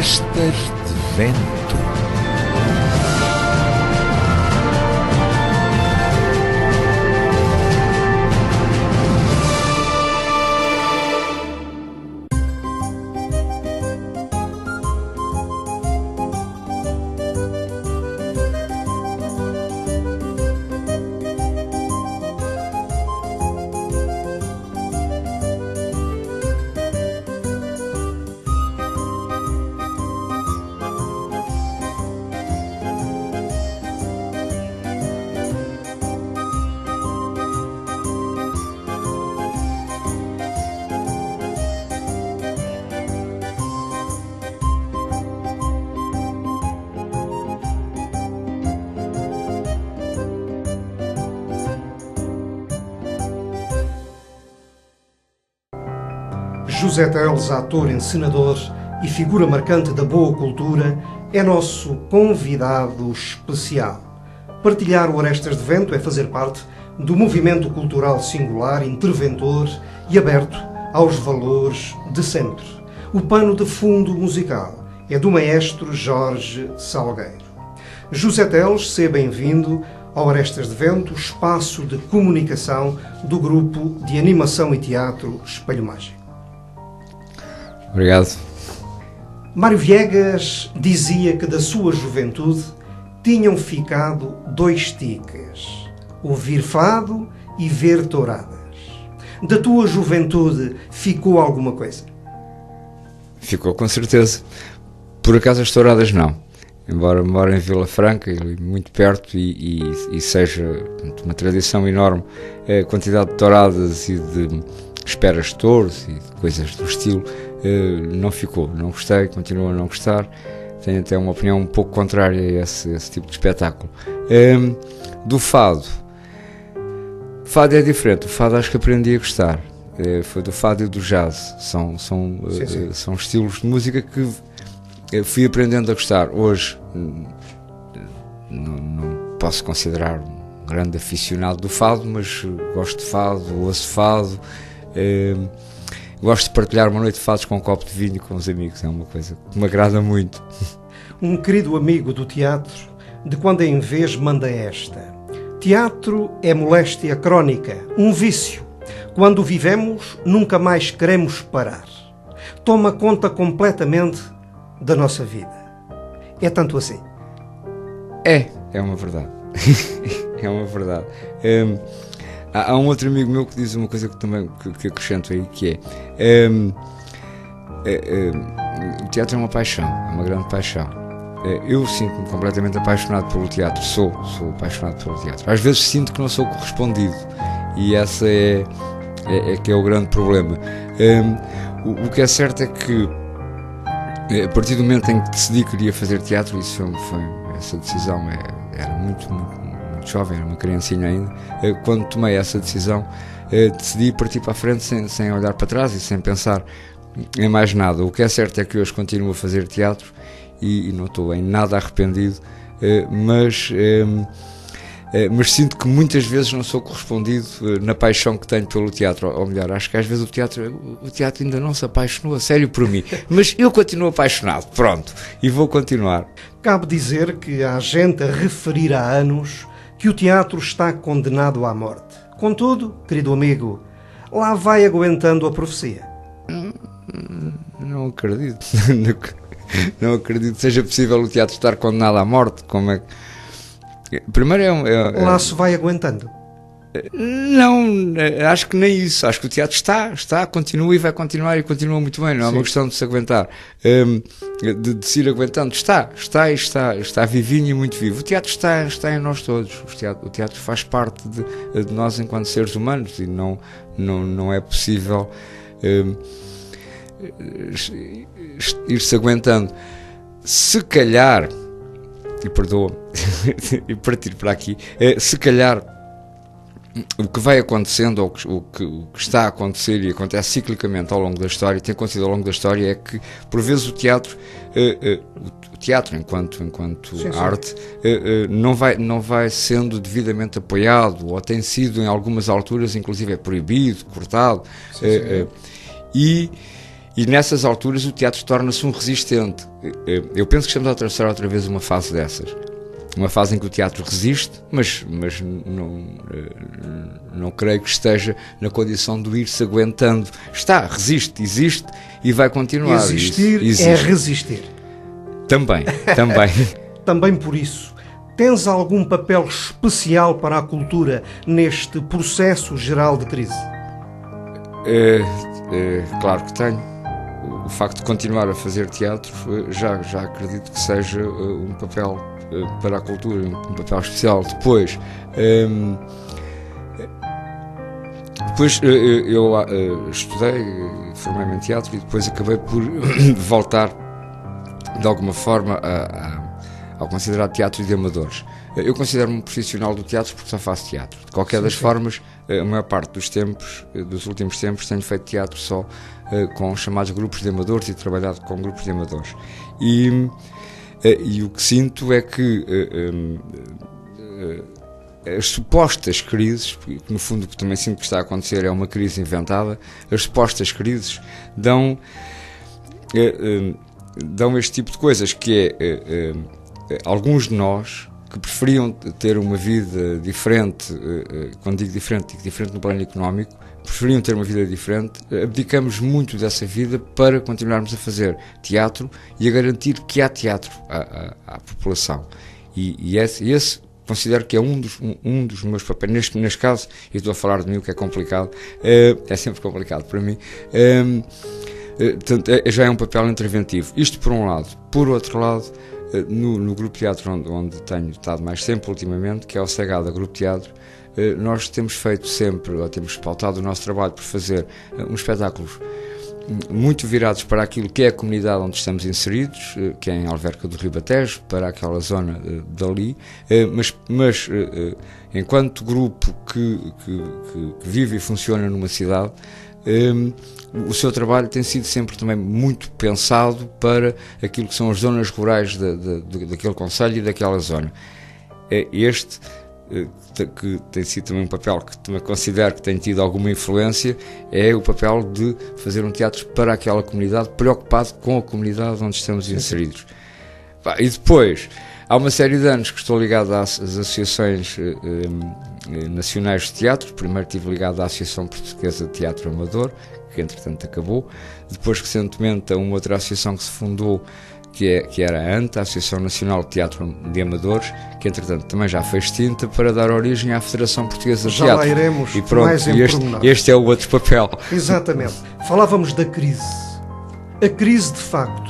Orestas de Vento. José Teles, ator, encenador e figura marcante da boa cultura, é nosso convidado especial. Partilhar o Orestas de Vento é fazer parte do movimento cultural singular, interventor e aberto aos valores de sempre. O pano de fundo musical é do maestro Jorge Salgueiro. José Teles, seja bem-vindo ao Orestas de Vento, espaço de comunicação do grupo de animação e teatro Espelho Mágico. Obrigado. Mário Viegas dizia que da sua juventude tinham ficado dois tiques: ouvir fado e ver touradas. Da tua juventude ficou alguma coisa? Ficou, com certeza. Por acaso as touradas não. Embora moro em Vila Franca, muito perto, e seja uma tradição enorme, a quantidade de touradas e de esperas de touros e de coisas do estilo, não ficou. Não gostei, continuo a não gostar. Tenho até uma opinião um pouco contrária a esse tipo de espetáculo. Do fado. O fado é diferente. O fado acho que aprendi a gostar. Foi do fado e do jazz. São estilos de música que fui aprendendo a gostar. Hoje não posso considerar um grande aficionado do fado, mas gosto de fado, ouço fado. Gosto de partilhar uma noite de fados com um copo de vinho com os amigos. É uma coisa que me agrada muito. Um querido amigo do teatro, de quando em vez, manda esta: teatro é moléstia crónica, um vício. Quando vivemos, nunca mais queremos parar. Toma conta completamente da nossa vida. É tanto assim? É uma verdade. É uma verdade. Há um outro amigo meu que diz uma coisa que também que acrescento aí, que é o teatro é uma paixão, é uma grande paixão. Eu sinto-me completamente apaixonado pelo teatro, sou apaixonado pelo teatro. Às vezes sinto que não sou correspondido, e essa é que é o grande problema. O que é certo é que a partir do momento em que decidi que queria fazer teatro, essa decisão era muito jovem, era uma criancinha ainda. Quando tomei essa decisão, decidi partir para a frente sem olhar para trás e sem pensar em mais nada. O que é certo é que hoje continuo a fazer teatro e não estou em nada arrependido, mas sinto que muitas vezes não sou correspondido na paixão que tenho pelo teatro. Ou melhor, acho que às vezes o teatro ainda não se apaixonou a sério por mim, mas eu continuo apaixonado, pronto, e vou continuar. Cabe dizer que há gente a referir há anos que o teatro está condenado à morte. Contudo, querido amigo, lá vai aguentando a profecia. Não acredito. Não acredito que seja possível o teatro estar condenado à morte. Como é que... Primeiro lá se vai aguentando. Não, acho que nem isso. Acho que o teatro está, continua e vai continuar, e continua muito bem. Não é uma questão de se aguentar, de se ir aguentando. Está vivinho e muito vivo. O teatro está em nós todos. O teatro faz parte de nós enquanto seres humanos, e não é possível ir-se aguentando. Se calhar, e perdoa-me, e partir para aqui, se calhar o que vai acontecendo, ou o que está a acontecer e acontece ciclicamente ao longo da história, tem acontecido ao longo da história, é que por vezes o teatro enquanto arte não vai sendo devidamente apoiado, ou tem sido em algumas alturas inclusive é proibido, cortado, E nessas alturas o teatro torna-se um resistente. Eu penso que estamos a atravessar outra vez uma fase dessas. Uma fase em que o teatro resiste, mas não creio que esteja na condição de ir-se aguentando. Resiste, existe e vai continuar. Existir é resistir. Também. Também por isso, tens algum papel especial para a cultura neste processo geral de crise? Claro que tenho. O facto de continuar a fazer teatro já acredito que seja um papel para a cultura, um papel especial. Depois eu estudei, formei-me em teatro e depois acabei por voltar de alguma forma ao considerar teatro de amadores. Eu considero-me um profissional do teatro porque só faço teatro. De qualquer das formas, a maior parte dos últimos tempos, tenho feito teatro só com chamados grupos de amadores e trabalhado com grupos de amadores. E o que sinto é que as supostas crises, que no fundo o que também sinto que está a acontecer é uma crise inventada, as supostas crises dão este tipo de coisas, que é alguns de nós que preferiam ter uma vida diferente, quando digo diferente no plano económico, preferiam ter uma vida diferente, abdicamos muito dessa vida para continuarmos a fazer teatro e a garantir que há teatro à população. E esse considero que é um dos meus papéis. Neste caso, e estou a falar de mim, o que é complicado, é sempre complicado para mim, portanto, já é um papel interventivo. Isto por um lado. Por outro lado, no grupo de teatro onde tenho estado mais tempo ultimamente, que é o Sagada Grupo Teatro, nós temos feito sempre, ou temos pautado o nosso trabalho por fazer uns espetáculos muito virados para aquilo que é a comunidade onde estamos inseridos, que é em Alverca do Ribatejo, para aquela zona dali, mas enquanto grupo que vive e funciona numa cidade, o seu trabalho tem sido sempre também muito pensado para aquilo que são as zonas rurais daquele concelho e daquela zona. Que tem sido também um papel que também considero que tem tido alguma influência, é o papel de fazer um teatro para aquela comunidade, preocupado com a comunidade onde estamos inseridos. E depois, há uma série de anos que estou ligado às associações nacionais de teatro. Primeiro estive ligado à Associação Portuguesa de Teatro Amador, que entretanto acabou. Depois, recentemente, a uma outra associação que se fundou, que era a ANTA, a Associação Nacional de Teatro de Amadores, que entretanto também já fez extinta, para dar origem à Federação Portuguesa de Teatro. Já lá iremos e pronto, mais em pormenor. Este é o outro papel. Exatamente. Falávamos da crise. A crise, de facto,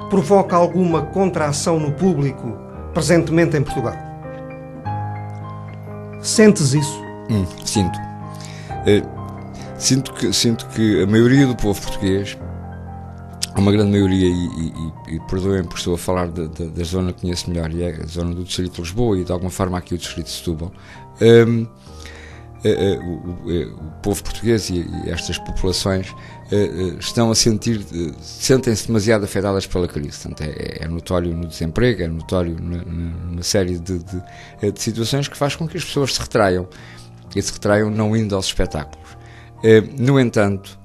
provoca alguma contração no público presentemente em Portugal? Sentes isso? Sinto. Sinto que a maioria do povo português, uma grande maioria, e perdoem-me porque estou a falar da zona que conheço melhor, e é a zona do Distrito de Lisboa e de alguma forma aqui o Distrito de Setúbal, o povo português e estas populações estão a sentem-se demasiado afetadas pela crise. Portanto, é notório no desemprego, é notório numa série de situações que faz com que as pessoas se retraiam, e se retraiam não indo aos espetáculos. No entanto,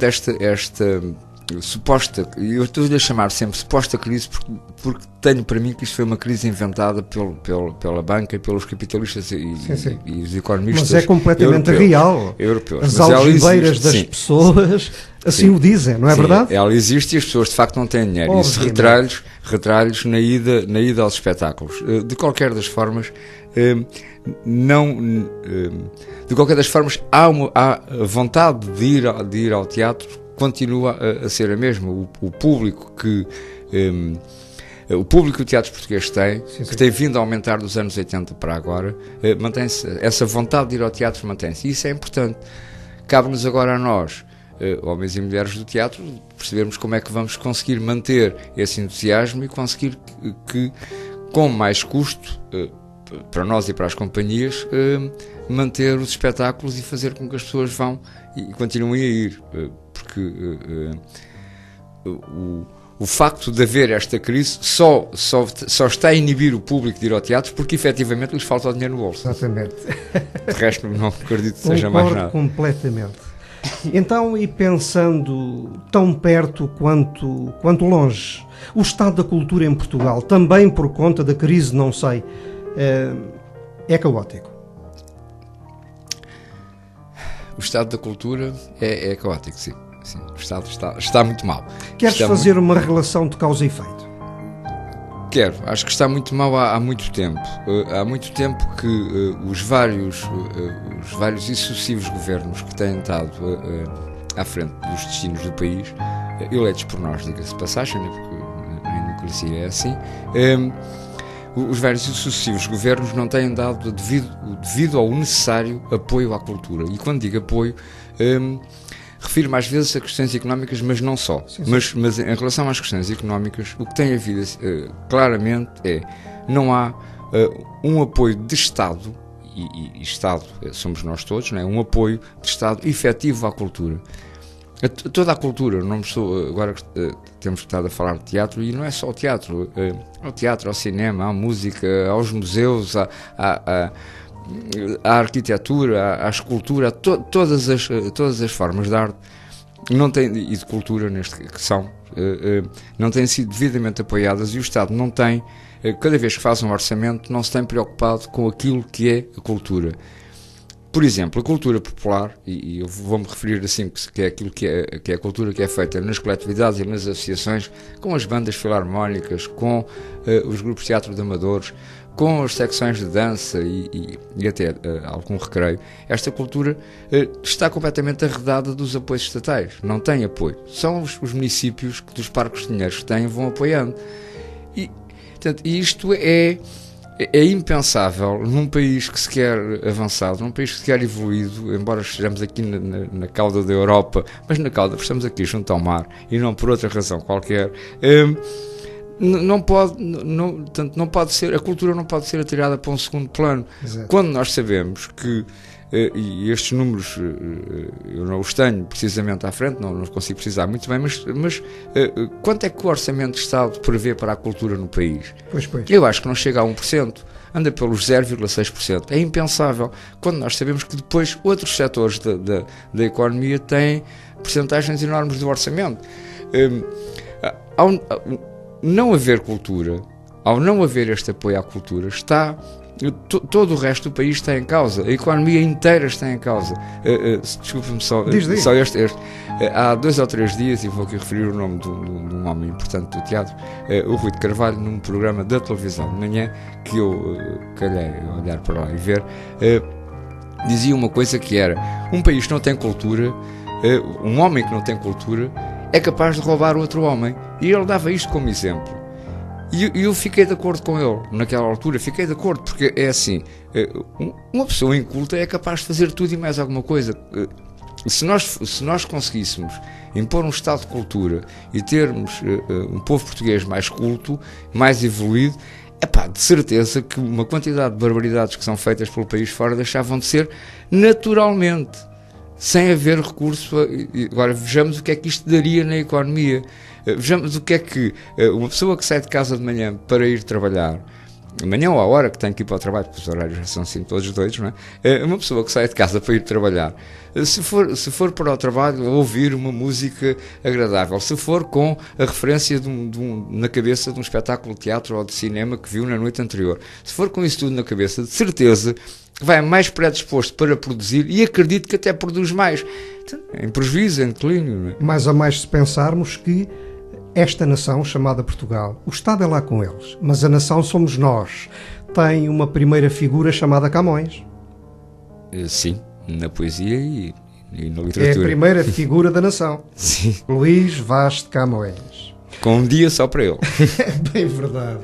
esta suposta, eu estou-lhe a chamar sempre suposta crise porque tenho para mim que isto foi uma crise inventada pela banca, pelos capitalistas e os economistas. Mas é completamente real. Europeus. As algibeiras das pessoas assim o dizem, não é verdade? Ela existe e as pessoas de facto não têm dinheiro. Isso retralhos na ida aos espetáculos. De qualquer das formas, há a vontade de ir ao teatro, continua a ser a mesma. O público que o teatro português tem, que tem vindo a aumentar dos anos 80 para agora, mantém-se, essa vontade de ir ao teatro mantém-se, e isso é importante. Cabe-nos agora a nós, homens e mulheres do teatro, percebermos como é que vamos conseguir manter esse entusiasmo e conseguir que com mais custo para nós e para as companhias, manter os espetáculos e fazer com que as pessoas vão e continuem a ir, porque o facto de haver esta crise só está a inibir o público de ir ao teatro porque efetivamente lhes falta o dinheiro no bolso. Exatamente. De resto, não acredito que seja mais nada. Completamente. Então, e pensando tão perto quanto longe, o estado da cultura em Portugal, também por conta da crise, não sei, é caótico? O estado da cultura é caótico, sim. Sim. O estado está muito mal. Queres fazer uma relação de causa e efeito? Quero. Acho que está muito mal há muito tempo. Há muito tempo que os vários e sucessivos governos que têm estado à frente dos destinos do país, eleitos por nós, diga-se de passagem, né, porque na democracia é assim, os vários e sucessivos governos não têm dado o devido ou o necessário apoio à cultura. E quando digo apoio, refiro mais vezes a questões económicas, mas não só. Sim. Mas em relação às questões económicas, o que tem havido claramente não há um apoio de Estado, e Estado somos nós todos, não é? Um apoio de Estado efetivo à cultura. Toda a cultura, não estou, agora temos estado a falar de teatro, e não é só o teatro, ao teatro, ao cinema, à música, aos museus, à arquitetura, à escultura, todas as formas de arte e de cultura não têm sido devidamente apoiadas, e o Estado não tem, cada vez que faz um orçamento, não se tem preocupado com aquilo que é a cultura. Por exemplo, a cultura popular, e eu vou-me referir assim, que é aquilo que é a cultura que é feita nas coletividades e nas associações, com as bandas filarmónicas, com os grupos de teatro de amadores, com as secções de dança e até algum recreio. Esta cultura está completamente arredada dos apoios estatais, não tem apoio. São os municípios que dos parques de dinheiros que têm vão apoiando. E isto é impensável num país que se quer avançado, num país que se quer evoluído, embora estejamos aqui na cauda da Europa, mas na cauda, estamos aqui junto ao mar e não por outra razão qualquer. Não pode ser, a cultura não pode ser atirada para um segundo plano. Exato. Quando nós sabemos que, e estes números eu não os tenho precisamente à frente, não consigo precisar muito bem, mas quanto é que o Orçamento de Estado prevê para a cultura no país? Pois. Eu acho que não chega a 1%, anda pelos 0,6%. É impensável, quando nós sabemos que depois outros setores da economia têm percentagens enormes do orçamento. Ao não haver cultura, ao não haver este apoio à cultura, todo o resto do país está em causa, a economia inteira está em causa. Desculpe-me só este. Há 2 ou 3 dias, e vou aqui referir o nome de um homem importante do teatro, o Rui de Carvalho, num programa da televisão de manhã, que eu calhei a olhar para lá e ver, dizia uma coisa que era: um país que não tem cultura, um homem que não tem cultura, é capaz de roubar outro homem. E ele dava isto como exemplo. E eu fiquei de acordo com ele, naquela altura, fiquei de acordo, porque é assim, uma pessoa inculta é capaz de fazer tudo e mais alguma coisa. Se nós conseguíssemos impor um estado de cultura e termos um povo português mais culto, mais evoluído, de certeza que uma quantidade de barbaridades que são feitas pelo país fora deixavam de ser naturalmente, sem haver recurso. Agora vejamos o que é que isto daria na economia. Vejamos o que é que uma pessoa que sai de casa de manhã para ir trabalhar, de manhã ou à hora que tem que ir para o trabalho, porque os horários já são assim todos doidos, não é? Uma pessoa que sai de casa para ir trabalhar, se for para o trabalho, ouvir uma música agradável, se for com a referência na cabeça de um espetáculo de teatro ou de cinema que viu na noite anterior, se for com isso tudo na cabeça, de certeza vai mais predisposto para produzir, e acredito que até produz mais, em prejuízo, em declínio. Não é? Mais a mais se pensarmos que esta nação chamada Portugal, o Estado é lá com eles, mas a nação somos nós. Tem uma primeira figura chamada Camões. Sim, na poesia e na literatura. É a primeira figura da nação. Sim. Luís Vaz de Camões. Com um dia só para ele. É bem verdade.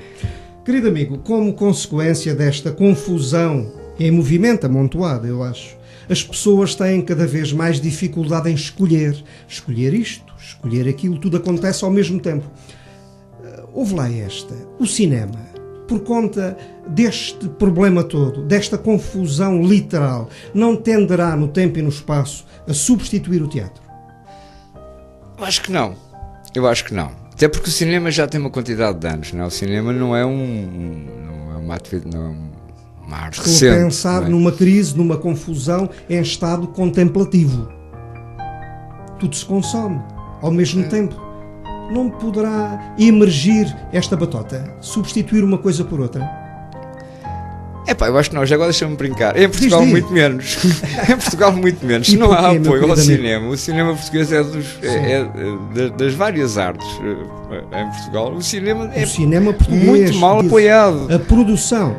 Querido amigo, como consequência desta confusão em movimento amontoado, eu acho, as pessoas têm cada vez mais dificuldade em escolher isto, escolher aquilo, tudo acontece ao mesmo tempo. Houve lá o cinema, por conta deste problema todo, desta confusão literal, não tenderá no tempo e no espaço a substituir o teatro? Eu acho que não. Até porque o cinema já tem uma quantidade de anos, não é? O cinema não é uma atividade, não é uma arte recente. Estou a pensar numa crise, numa confusão em estado contemplativo. tudo se consome ao mesmo tempo. Não poderá emergir esta batota, substituir uma coisa por outra? Eu acho que não, já agora deixa-me brincar. Em Portugal, muito menos. Em Portugal, muito menos. E Não há porquê, meu apoio ao querido cinema. O cinema português das várias artes em Portugal. O cinema é português, muito mal apoiado. A produção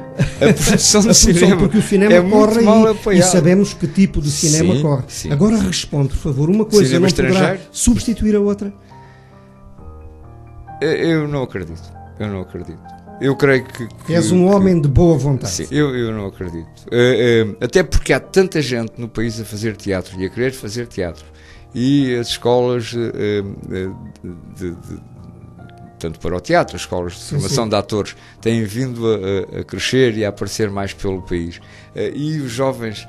do cinema, porque o cinema é corre muito mal e apoiado. sabemos que tipo de cinema Sim, corre. sim. Agora responde, por favor, uma coisa Cinema não poderá estrangeiro? substituir a outra? Eu não acredito. Eu creio que És um homem de boa vontade. Sim, eu não acredito. Até porque há tanta gente no país a fazer teatro e a querer fazer teatro. E as escolas, tanto para o teatro, as escolas de formação de atores, têm vindo a crescer e a aparecer mais pelo país. E os jovens,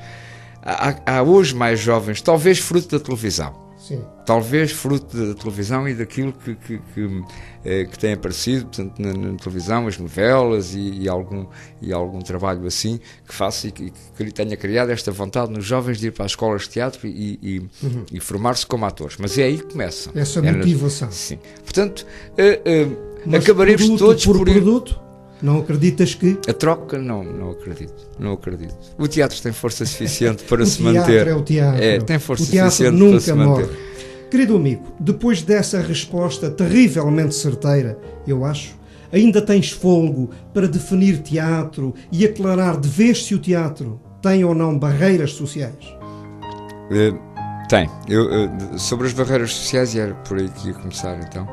há hoje mais jovens, talvez fruto da televisão. Sim. Talvez fruto da televisão e daquilo que tem aparecido, portanto, na televisão, as novelas e algum trabalho assim que faça e que tenha criado esta vontade nos jovens de ir para as escolas de teatro e formar-se como atores. Mas é aí que começa. Essa motivação. Sim. Portanto, mas acabaremos todos por produto? Não acreditas que? A troca, não acredito. O teatro tem força suficiente para se teatro manter. É o teatro. Tem força o teatro suficiente nunca para se manter. Morre. Querido amigo, depois dessa resposta terrivelmente certeira, eu acho, ainda tens fôlego para definir teatro e aclarar de vez se o teatro tem ou não barreiras sociais? Tem. Sobre as barreiras sociais, e era por aí que ia começar então.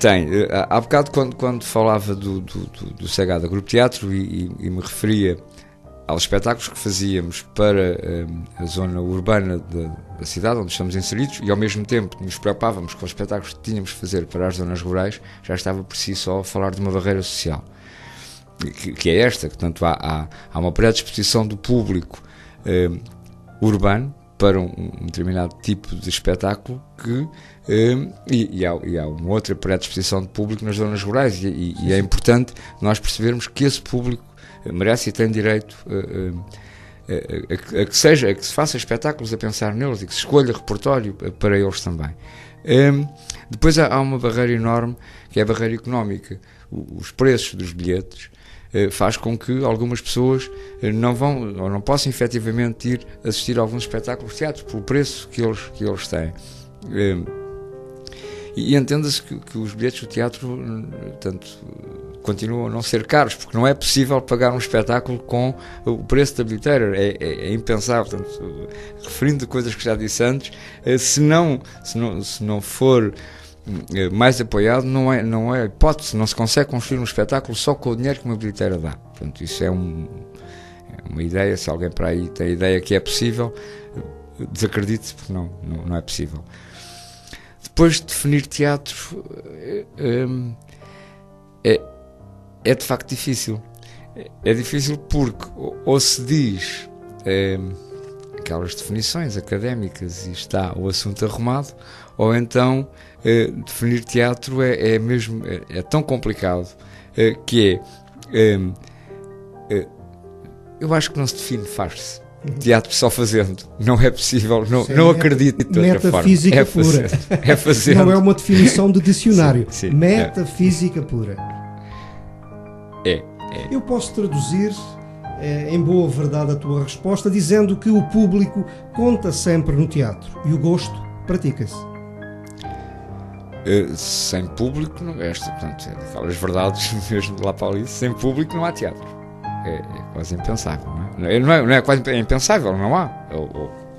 Tem. Há bocado, quando falava do Sagada Grupo Teatro e me referia aos espetáculos que fazíamos para a zona urbana da cidade onde estamos inseridos e ao mesmo tempo nos preocupávamos com os espetáculos que tínhamos de fazer para as zonas rurais, já estava por si só a falar de uma barreira social, que é esta, que tanto há uma predisposição do público urbano para um determinado tipo de espetáculo e há uma outra predisposição de público nas zonas rurais e é importante nós percebermos que esse público merece e tem direito a que se faça espetáculos a pensar neles e que se escolha repertório para eles também. Depois há uma barreira enorme, que é a barreira económica. Os preços dos bilhetes faz com que algumas pessoas não vão ou não possam efetivamente ir assistir a alguns espetáculos de teatro pelo preço que eles têm. E entenda-se que os bilhetes do teatro continuam a não ser caros, porque não é possível pagar um espetáculo com o preço da bilheteira, é impensável. Portanto, referindo a coisas que já disse antes, se não for mais apoiado, não é hipótese, não se consegue construir um espetáculo só com o dinheiro que uma bilheteira dá. Portanto, isso é uma ideia. Se alguém para aí tem a ideia que é possível, desacredite-se, porque não é possível. Depois de definir teatro, é de facto difícil. É difícil porque ou se diz aquelas definições académicas e está o assunto arrumado, ou então definir teatro é tão complicado que eu acho que não se define, faz-se. Teatro só fazendo, não é possível, não acredito de outra forma. Metafísica pura. É fazendo. Não é uma definição de dicionário. Sim, metafísica pura. Eu posso traduzir em boa verdade a tua resposta dizendo que o público conta sempre no teatro e o gosto pratica-se. Sem público, portanto, aquelas verdades mesmo de lá para ali, sem público não há teatro. É quase impensável, não é quase impensável, não há.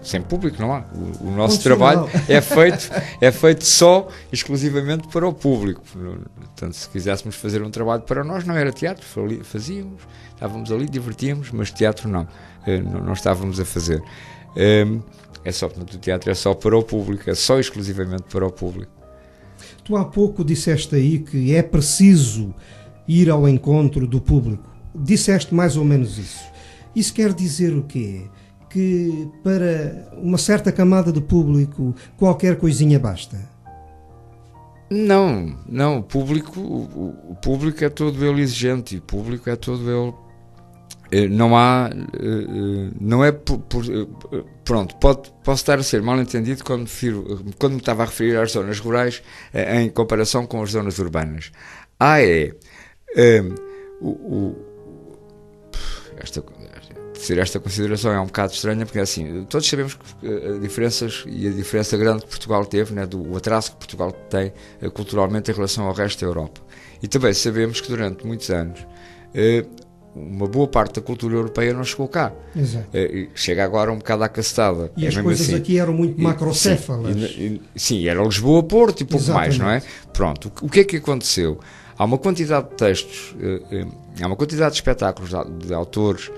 Sem público não há. O nosso trabalho é feito só, exclusivamente para o público. Portanto, se quiséssemos fazer um trabalho para nós, não era teatro, fazíamos, estávamos ali, divertíamos, mas teatro não estávamos a fazer. Portanto, o teatro é só para o público, é só exclusivamente para o público. Tu há pouco disseste aí que é preciso ir ao encontro do público. Disseste mais ou menos isso. Isso quer dizer o quê? Que para uma certa camada de público qualquer coisinha basta? Não, o público é todo ele exigente, e o público é todo ele não há, não é pronto, posso estar a ser mal entendido quando me estava a referir às zonas rurais em comparação com as zonas urbanas. Esta consideração é um bocado estranha, porque assim, todos sabemos que a diferença grande que Portugal teve, né, do atraso que Portugal tem culturalmente em relação ao resto da Europa. E também sabemos que durante muitos anos uma boa parte da cultura europeia não chegou cá. Exato. Chega agora um bocado à cacetada. E as coisas assim, aqui eram muito macrocéfalas. Sim, era Lisboa-Porto e pouco mais, não é? Pronto, o que é que aconteceu? Há uma quantidade de textos, há uma quantidade de espetáculos de autores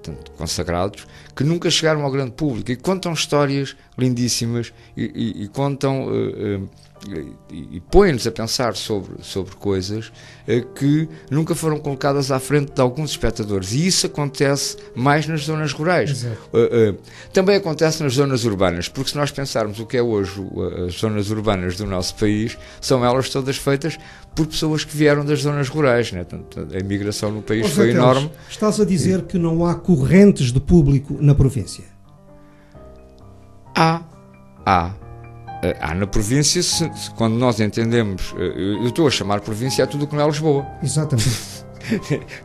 tanto consagrados que nunca chegaram ao grande público e contam histórias lindíssimas e contam e põem-nos a pensar sobre coisas que nunca foram colocadas à frente de alguns espectadores, e isso acontece mais nas zonas rurais. Também acontece nas zonas urbanas, porque se nós pensarmos o que é hoje as zonas urbanas do nosso país, são elas todas feitas por pessoas que vieram das zonas rurais, né? A imigração no país foi enorme. Estás a dizer que não há correntes de público na província? Há na província, quando nós entendemos, eu estou a chamar província a tudo o que não é Lisboa. Exatamente.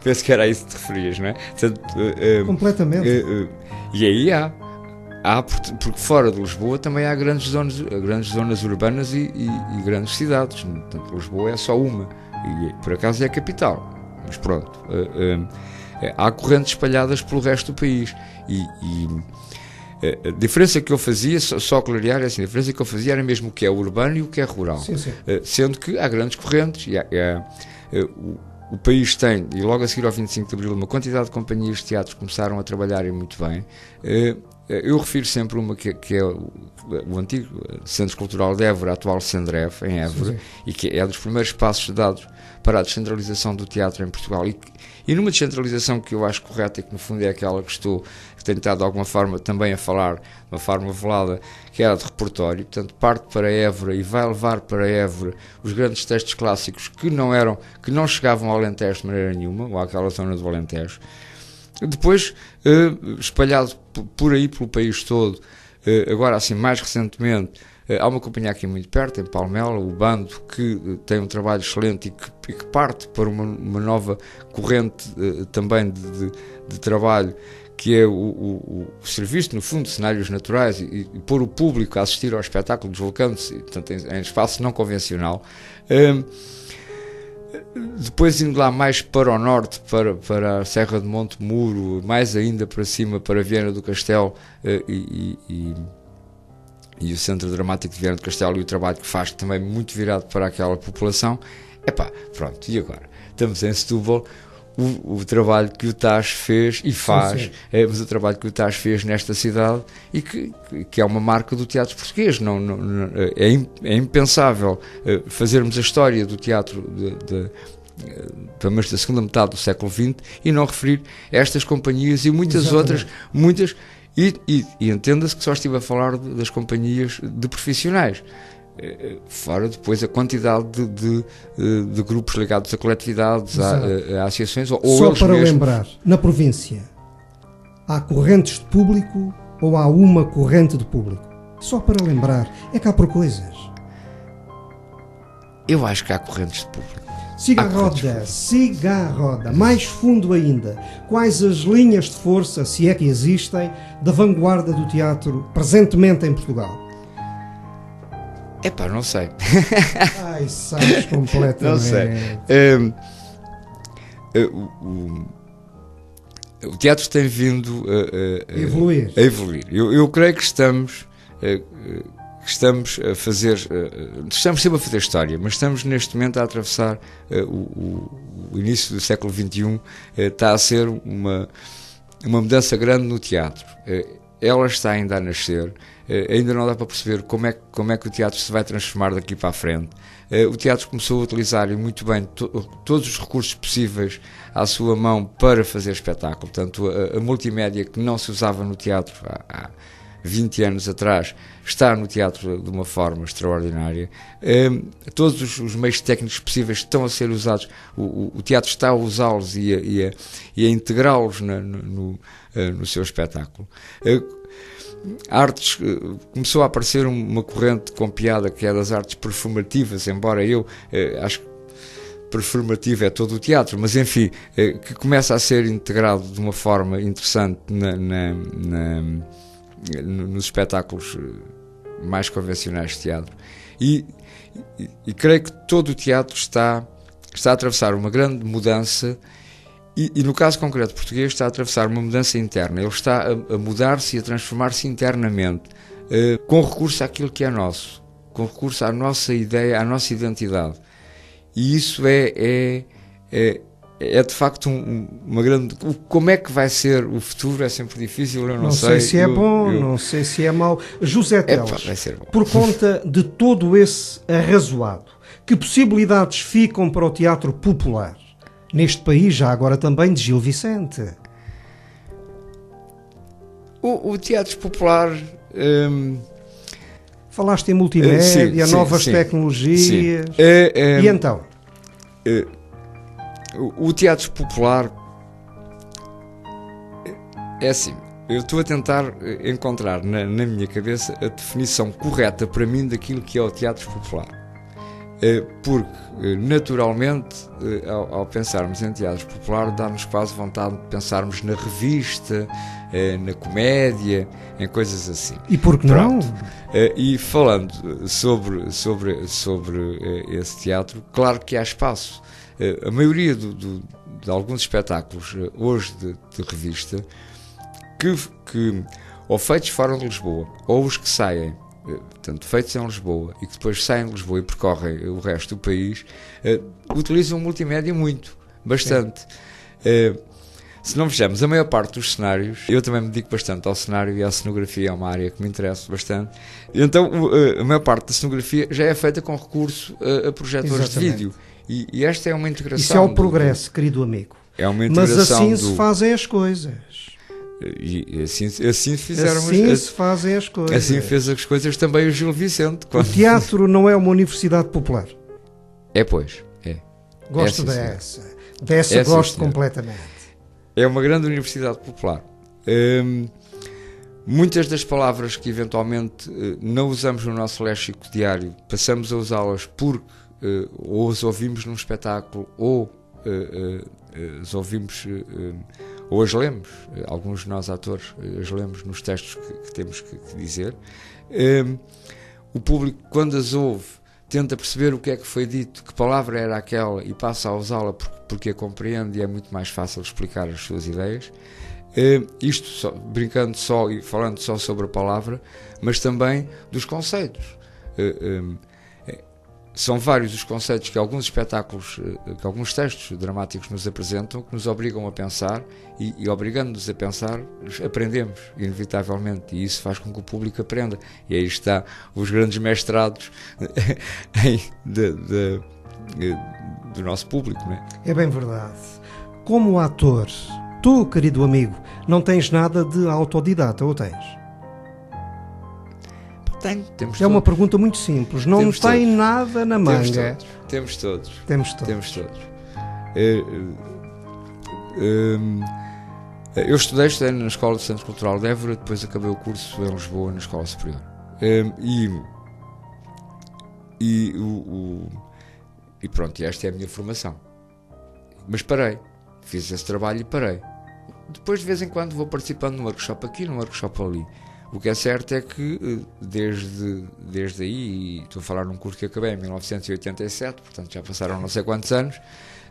Penso que era a isso que te referias, não é? Completamente. E aí porque fora de Lisboa também há grandes zonas urbanas e grandes cidades. Portanto, Lisboa é só uma, e por acaso é a capital, mas pronto. Há correntes espalhadas pelo resto do país, a diferença que eu fazia, só clarear, assim, a diferença que eu fazia era mesmo o que é urbano e o que é rural. Sim. Sendo que há grandes correntes, o país tem, e logo a seguir ao 25 de Abril, uma quantidade de companhias de teatro que começaram a trabalharem muito bem. Eu refiro sempre uma que é o antigo Centro Cultural de Évora, atual Sendref, em Évora, e que é dos primeiros passos dados para a descentralização do teatro em Portugal, e numa descentralização que eu acho correta e que no fundo é aquela que tenho estado de alguma forma também a falar, de uma forma velada, que é a de repertório. Portanto, parte para Évora e vai levar para Évora os grandes textos clássicos que não chegavam ao Alentejo de maneira nenhuma, ou àquela zona do Alentejo. Depois, espalhado por aí pelo país todo, agora assim mais recentemente, há uma companhia aqui muito perto, em Palmela, o Bando, que tem um trabalho excelente e que parte para uma nova corrente também de trabalho, que é o serviço, no fundo, de cenários naturais e pôr o público a assistir ao espetáculo, deslocando-se, portanto, em espaço não convencional. Depois indo lá mais para o norte, para a Serra de Monte Muro, mais ainda para cima, para Viana do Castelo e o Centro Dramático de Viana do Castelo, e o trabalho que faz também muito virado para aquela população. Pronto, e agora? Estamos em Setúbal. O trabalho que o Tás fez e faz, mas o trabalho que o Tás fez nesta cidade, e que é uma marca do teatro português. É impensável fazermos a história do teatro pelo menos da segunda metade do século XX e não referir estas companhias e muitas outras, e entenda-se que só estive a falar das companhias de profissionais. Fora depois a quantidade de grupos ligados a coletividades, a associações, ou só eles para mesmos. Lembrar, na província há correntes de público ou há uma corrente de público? Só para lembrar, é cá por coisas. Eu acho que há correntes de público. Siga a roda, mais fundo ainda. Quais as linhas de força, se é que existem, da vanguarda do teatro presentemente em Portugal? Não sei. Ai, sabes completamente. Não sei. O teatro tem vindo a evoluir. Eu creio que estamos a fazer, estamos sempre a fazer história, mas estamos neste momento a atravessar o início do século XXI. Está a ser uma mudança grande no teatro. Ela está ainda a nascer. Ainda não dá para perceber como é que o teatro se vai transformar daqui para a frente. O teatro começou a utilizar muito bem todos os recursos possíveis à sua mão para fazer espetáculo. Portanto, a multimédia que não se usava no teatro há 20 anos atrás, está no teatro de uma forma extraordinária. Todos os meios técnicos possíveis estão a ser usados, o teatro está a usá-los e a integrá-los no seu espetáculo. Artes, começou a aparecer uma corrente com piada que é das artes performativas, embora eu acho que performativo é todo o teatro, mas enfim, que começa a ser integrado de uma forma interessante nos espetáculos mais convencionais de teatro. E creio que todo o teatro está a atravessar uma grande mudança e no caso concreto português está a atravessar uma mudança interna. Ele está a mudar-se e a transformar-se internamente, com recurso àquilo que é nosso, com recurso à nossa ideia, à nossa identidade. E isso é de facto uma grande... Como é que vai ser o futuro? É sempre difícil, eu não sei. Não sei se é bom, não sei se é mau. José Teles, vai ser bom. Por conta de todo esse arrazoado, que possibilidades ficam para o teatro popular? Neste país, já agora também de Gil Vicente. O teatro popular... Falaste em multimédia, novas tecnologias. Sim. E então? O teatro popular é assim. Eu estou a tentar encontrar na minha cabeça a definição correta para mim daquilo que é o teatro popular. Porque, naturalmente, ao pensarmos em teatro popular, dá-nos quase vontade de pensarmos na revista, na comédia, em coisas assim. E por que não? E falando sobre esse teatro, claro que há espaço. A maioria de alguns espetáculos hoje de revista que ou feitos fora de Lisboa, ou os que saem, portanto, feitos em Lisboa e que depois saem de Lisboa e percorrem o resto do país, utilizam multimédia bastante. Se não vejamos, a maior parte dos cenários, eu também me dedico bastante ao cenário e à cenografia, é uma área que me interessa bastante. Então, a maior parte da cenografia já é feita com recurso a projetores de vídeo. E esta é uma integração. Isso é o progresso, querido amigo. É uma integração. Mas assim se fazem as coisas. E assim fizeram assim se fazem as coisas. Assim fez as coisas também o Gil Vicente. O teatro não é uma universidade popular. Pois. Gosto dessa gosto completamente. É uma grande universidade popular. Muitas das palavras que eventualmente não usamos no nosso léxico diário, passamos a usá-las porque ou as ouvimos num espetáculo ou as ouvimos ou as lemos, alguns de nós atores as lemos nos textos que temos que dizer. O público, quando as ouve, tenta perceber o que é que foi dito, que palavra era aquela e passa a usá-la porque a compreende e é muito mais fácil explicar as suas ideias. Isto só, brincando só e falando só sobre a palavra, mas também dos conceitos. São vários os conceitos que alguns espetáculos, que alguns textos dramáticos nos apresentam, que nos obrigam a pensar e obrigando-nos a pensar, aprendemos, inevitavelmente, e isso faz com que o público aprenda. E aí está os grandes mestrados do nosso público, não é? É bem verdade. Como ator, tu, querido amigo, não tens nada de autodidata, ou tens? Temos é uma pergunta muito simples. Não tem todos. Nada na manga. Temos todos. Eu estudei na Escola do Centro Cultural de Évora, depois acabei o curso em Lisboa, na Escola Superior. E pronto, esta é a minha formação. Mas parei. Fiz esse trabalho e parei. Depois, de vez em quando, vou participando num workshop aqui, num workshop ali. O que é certo é que desde aí, e estou a falar num curso que acabei em 1987, portanto já passaram não sei quantos anos,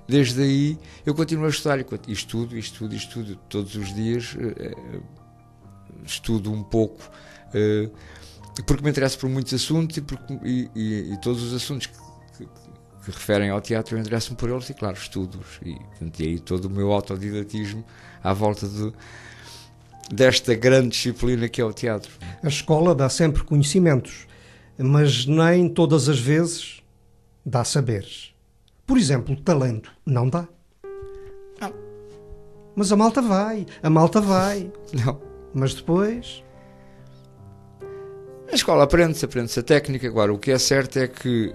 desde aí eu continuo a estudar e estudo todos os dias, estudo um pouco, porque me interesso por muitos assuntos e todos os assuntos que referem ao teatro eu interesso-me por eles e claro, estudo-os e aí todo o meu autodidatismo à volta desta grande disciplina que é o teatro. A escola dá sempre conhecimentos, mas nem todas as vezes dá saberes. Por exemplo, talento não dá. Não. Mas a malta vai. Não. Mas depois... Na escola aprende-se a técnica. Agora, o que é certo é que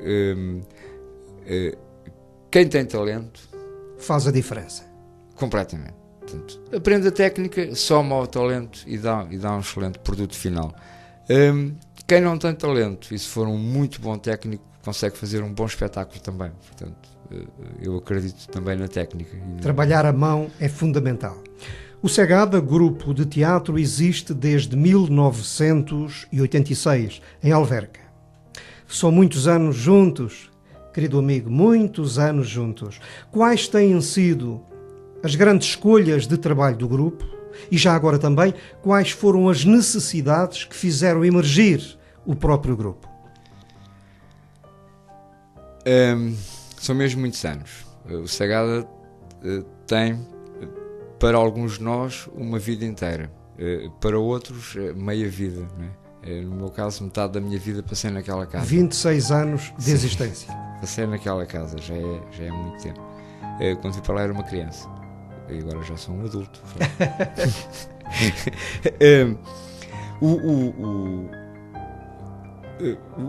quem tem talento faz a diferença. completamente. Portanto, aprende a técnica, soma ao talento e dá um excelente produto final. Quem não tem talento, e se for um muito bom técnico, consegue fazer um bom espetáculo também. Portanto, eu acredito também na técnica. Trabalhar a mão é fundamental. O Segada Grupo de Teatro existe desde 1986, em Alverca. São muitos anos juntos, querido amigo, muitos anos juntos. Quais têm sido as grandes escolhas de trabalho do grupo? E já agora também, quais foram as necessidades que fizeram emergir o próprio grupo? São mesmo muitos anos. O Segada tem, para alguns de nós, uma vida inteira. Para outros, meia vida. Não é? No meu caso, metade da minha vida passei naquela casa. 26 anos de existência. Passei naquela casa, já é muito tempo. Quando fui para lá era uma criança. E agora já sou um adulto.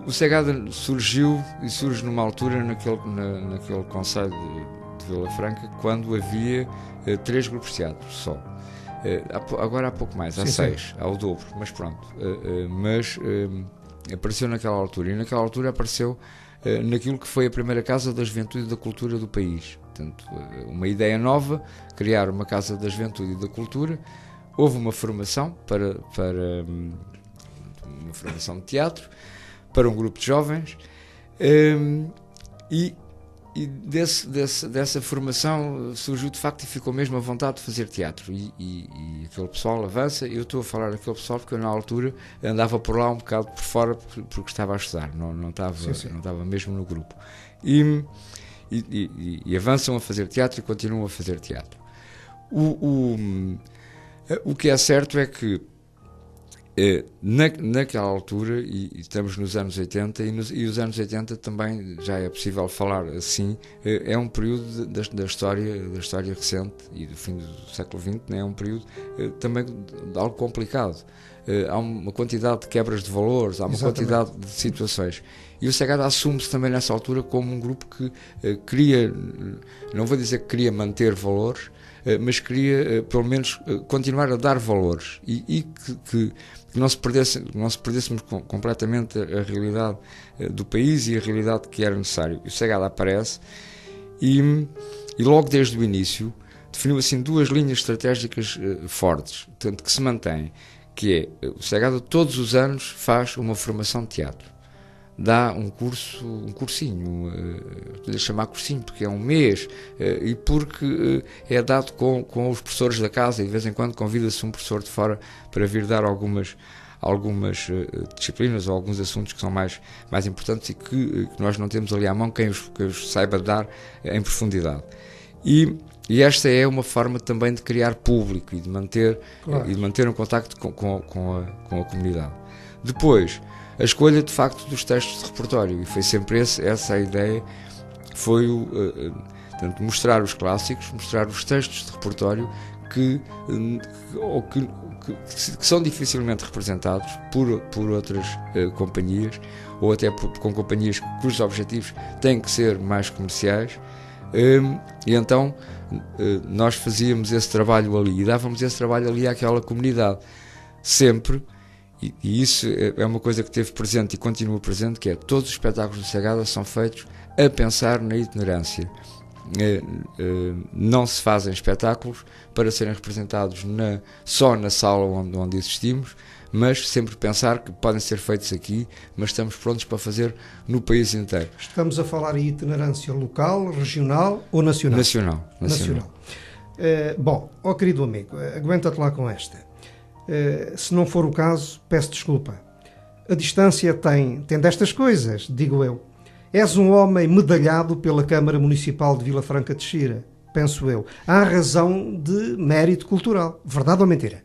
O Segada surgiu e surge numa altura naquele concelho de Vila Franca, quando havia 3 grupos de teatro só. Agora há pouco mais, há 6, há o dobro, mas pronto. Mas apareceu naquela altura, e naquela altura apareceu naquilo que foi a primeira Casa da Juventude e da Cultura do país. Portanto, uma ideia nova, criar uma Casa da Juventude e da Cultura. Houve uma formação para uma formação de teatro para um grupo de jovens, e dessa formação surgiu de facto, e ficou mesmo a vontade de fazer teatro, e aquele pessoal avança. Eu estou a falar daquele pessoal porque eu na altura andava por lá um bocado por fora, porque estava a estudar, não estava mesmo no grupo, e avançam a fazer teatro e continuam a fazer teatro. O que é certo é que naquela altura, e estamos nos anos 80, e os anos 80 também já é possível falar assim, é um período da história recente e do fim do século XX, né? É um período também de algo complicado. Há uma quantidade de quebras de valores, há uma quantidade de situações. E o Segada assume-se também nessa altura como um grupo que queria, não vou dizer que queria manter valores, mas queria pelo menos continuar a dar valores, e que não se perdêssemos completamente a realidade do país e a realidade que era necessário. E o Segada aparece e logo desde o início definiu assim 2 linhas estratégicas fortes, tanto que se mantém, que é: o Segada todos os anos faz uma formação de teatro, dá um cursinho, poder chamar cursinho porque é um mês, e porque é dado com os professores da casa, e de vez em quando convida-se um professor de fora para vir dar algumas disciplinas ou alguns assuntos que são mais importantes e que nós não temos ali à mão quem os saiba dar em profundidade. E esta é uma forma também de criar público e de manter um contacto com a comunidade. Depois, a escolha de facto dos textos de repertório, e foi sempre essa a ideia, foi portanto, mostrar os clássicos, mostrar os textos de repertório que são dificilmente representados por outras companhias, ou até com companhias cujos objetivos têm que ser mais comerciais, e então nós fazíamos esse trabalho ali e dávamos esse trabalho ali àquela comunidade, sempre. E isso é uma coisa que teve presente e continua presente, que é: todos os espetáculos do Segada são feitos a pensar na itinerância. Não se fazem espetáculos para serem representados só na sala onde existimos, mas sempre pensar que podem ser feitos aqui, mas estamos prontos para fazer no país inteiro. Estamos a falar em itinerância local, regional ou nacional? Nacional. Bom, querido amigo, aguenta-te lá com esta. Se não for o caso, peço desculpa. A distância tem destas coisas, digo eu. És um homem medalhado pela Câmara Municipal de Vila Franca de Xira, penso eu. Há razão de mérito cultural. Verdade ou mentira?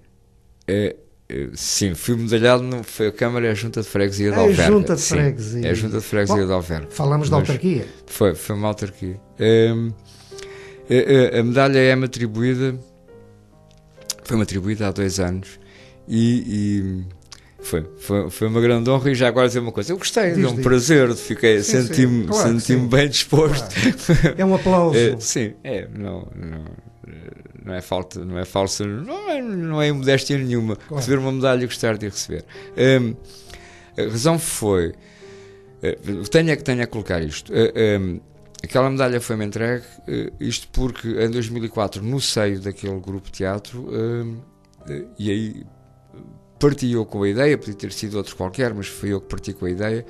Sim, fui medalhado, foi a Câmara e a Junta de Freguesia de Alverca. É a Junta de Freguesia. É a Junta de Freguesia de Alverca. Falamos da autarquia. Foi uma autarquia. A medalha foi-me atribuída há 2 anos, e Foi uma grande honra. E já agora dizer uma coisa, eu gostei, é um prazer, senti-me bem disposto. Claro. É um aplauso. Sim, não é falta, não é falsa, não é modéstia nenhuma. Claro. Receber uma medalha e gostar de receber. A razão foi, tenho a colocar isto. Aquela medalha foi-me entregue, isto porque em 2004, no seio daquele grupo de teatro, e aí parti eu com a ideia, podia ter sido outro qualquer, mas fui eu que parti com a ideia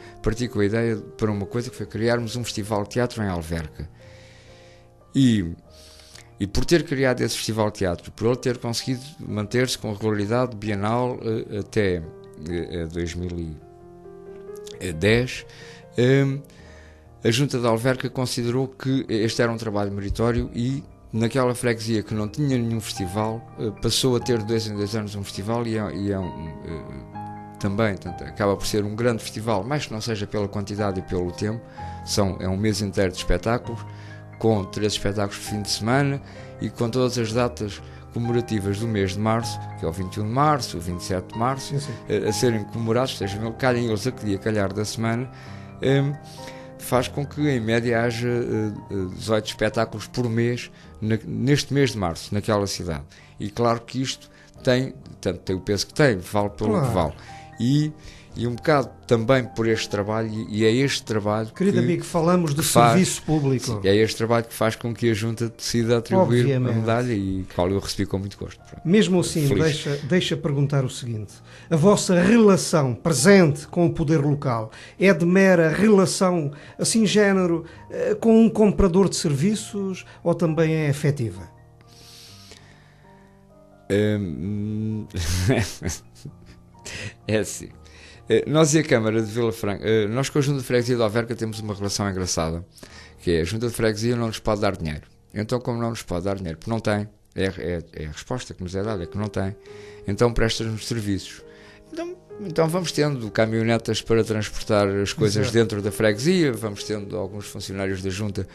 para uma coisa que foi criarmos um festival de teatro em Alverca. E por ter criado esse festival de teatro, por ele ter conseguido manter-se com regularidade bienal até 2010, a Junta de Alverca considerou que este era um trabalho meritório e naquela freguesia que não tinha nenhum festival, passou a ter de 2 em 2 anos um festival e também, portanto, acaba por ser um grande festival, mais que não seja pela quantidade e pelo tempo. É um mês inteiro de espetáculos, com 3 espetáculos por fim de semana e com todas as datas comemorativas do mês de março, que é o 21 de março, o 27 de março, a serem comemorados, seja, calhem eles a que dia calhar da semana, faz com que em média haja 18 espetáculos por mês neste mês de março, naquela cidade. E claro que isto tem o peso que tem, vale pelo que vale. E um bocado também por este trabalho, e é este trabalho Querido amigo, falamos de serviço público. Sim, é este trabalho que faz com que a Junta decida atribuir a medalha e qual eu recebi com muito gosto. Mesmo assim, deixa perguntar o seguinte: a vossa relação presente com o poder local é de mera relação, assim, género, com um comprador de serviços ou também é afetiva? É assim. Nós e a Câmara de Vila Franca, nós com a Junta de Freguesia de Alverca temos uma relação engraçada, que é a Junta de Freguesia não nos pode dar dinheiro. Então, como não nos pode dar dinheiro, porque não tem, é a resposta que nos é dada, é que não tem, então presta-nos serviços. Então vamos tendo caminhonetas para transportar as coisas dentro da freguesia, vamos tendo alguns funcionários da Junta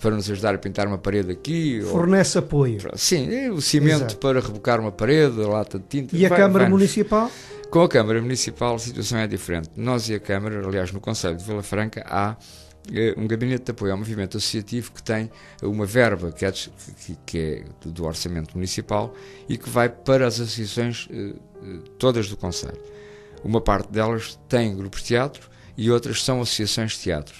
para nos ajudar a pintar uma parede aqui. Fornece apoio. Sim, o cimento para rebocar uma parede, a lata de tinta. E a Câmara Municipal? Com a Câmara Municipal a situação é diferente. Nós e a Câmara, aliás, no Conselho de Vila Franca, há um gabinete de apoio ao movimento associativo que tem uma verba que é do orçamento municipal e que vai para as associações todas do Conselho. Uma parte delas tem grupos de teatro e outras são associações de teatro.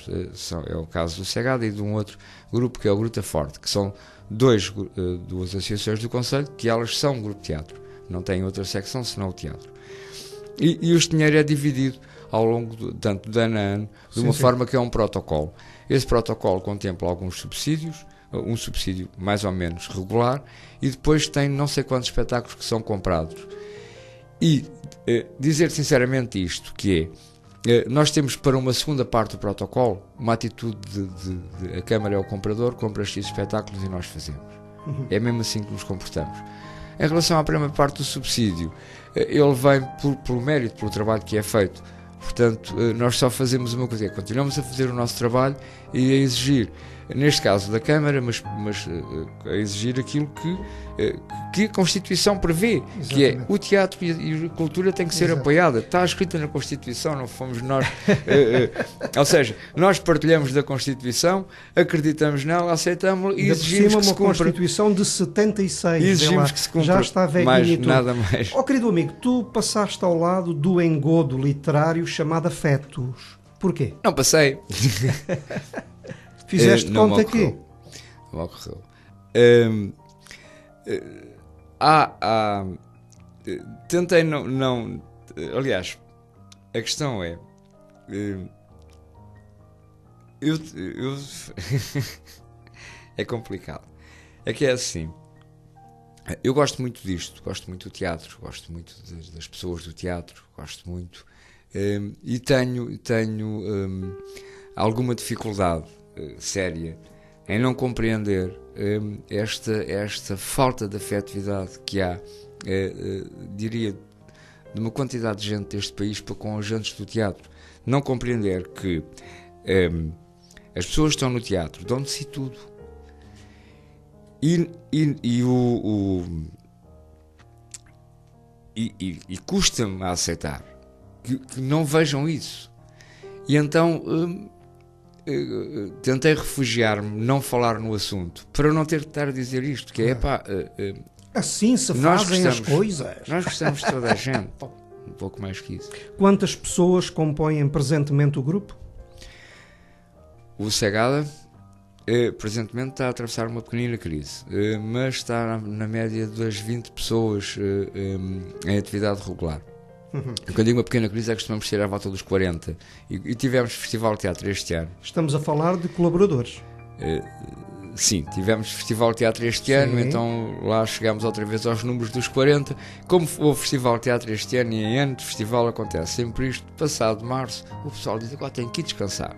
É o caso do Segada e de um outro grupo que é o Gruta Forte, que são duas associações do Conselho que elas são um grupo de teatro. Não têm outra secção senão o teatro. E este dinheiro é dividido ao longo tanto de ano a ano, de uma forma que é um protocolo. Esse protocolo contempla alguns subsídios, um subsídio mais ou menos regular, e depois tem não sei quantos espetáculos que são comprados. E dizer sinceramente isto, que nós temos para uma segunda parte do protocolo uma atitude de a Câmara é o comprador, compra X espetáculos e nós fazemos. É mesmo assim que nos comportamos. Em relação à primeira parte do subsídio, ele vem pelo mérito, pelo trabalho que é feito. Portanto, nós só fazemos uma coisa, continuamos a fazer o nosso trabalho e a exigir, neste caso da Câmara, mas a exigir aquilo que a Constituição prevê, exatamente, que é o teatro e a cultura tem que ser apoiada. Está escrita na Constituição, não fomos nós. Ou seja, nós partilhamos da Constituição, acreditamos nela, aceitamos e exigimos que se cumpra. Uma Constituição de 76. E exigimos que se cumpra. Já está velhinho e tudo. Nada mais. Querido amigo, tu passaste ao lado do engodo literário chamado Afetos. Porquê? Não passei. Fizeste conta aqui? Não ocorreu. Tentei não. Aliás, a questão é. É complicado. É que é assim. Eu gosto muito disto, gosto muito do teatro, gosto muito das pessoas do teatro, gosto muito. E tenho alguma dificuldade séria em não compreender esta falta de afetividade que há, diria, de uma quantidade de gente deste país para com os agentes do teatro. Não compreender que as pessoas que estão no teatro dão de si tudo. E custa-me a aceitar que não vejam isso. E então tentei refugiar-me, não falar no assunto, para não ter de estar a dizer isto, que é, assim se fazem as coisas. Nós gostamos de toda a gente, um pouco mais que isso. Quantas pessoas compõem presentemente o grupo? O Segada presentemente está a atravessar uma pequenina crise, mas está na média das 20 pessoas em atividade regular. Quando eu digo uma pequena crise, é que costumamos ter à volta dos 40. E tivemos Festival de Teatro este ano. Estamos a falar de colaboradores. Sim, tivemos Festival de Teatro este ano, então lá chegámos outra vez aos números dos 40. Como houve Festival de Teatro este ano e em ano de festival acontece sempre isto, passado março, o pessoal diz: agora tenho que ir descansar.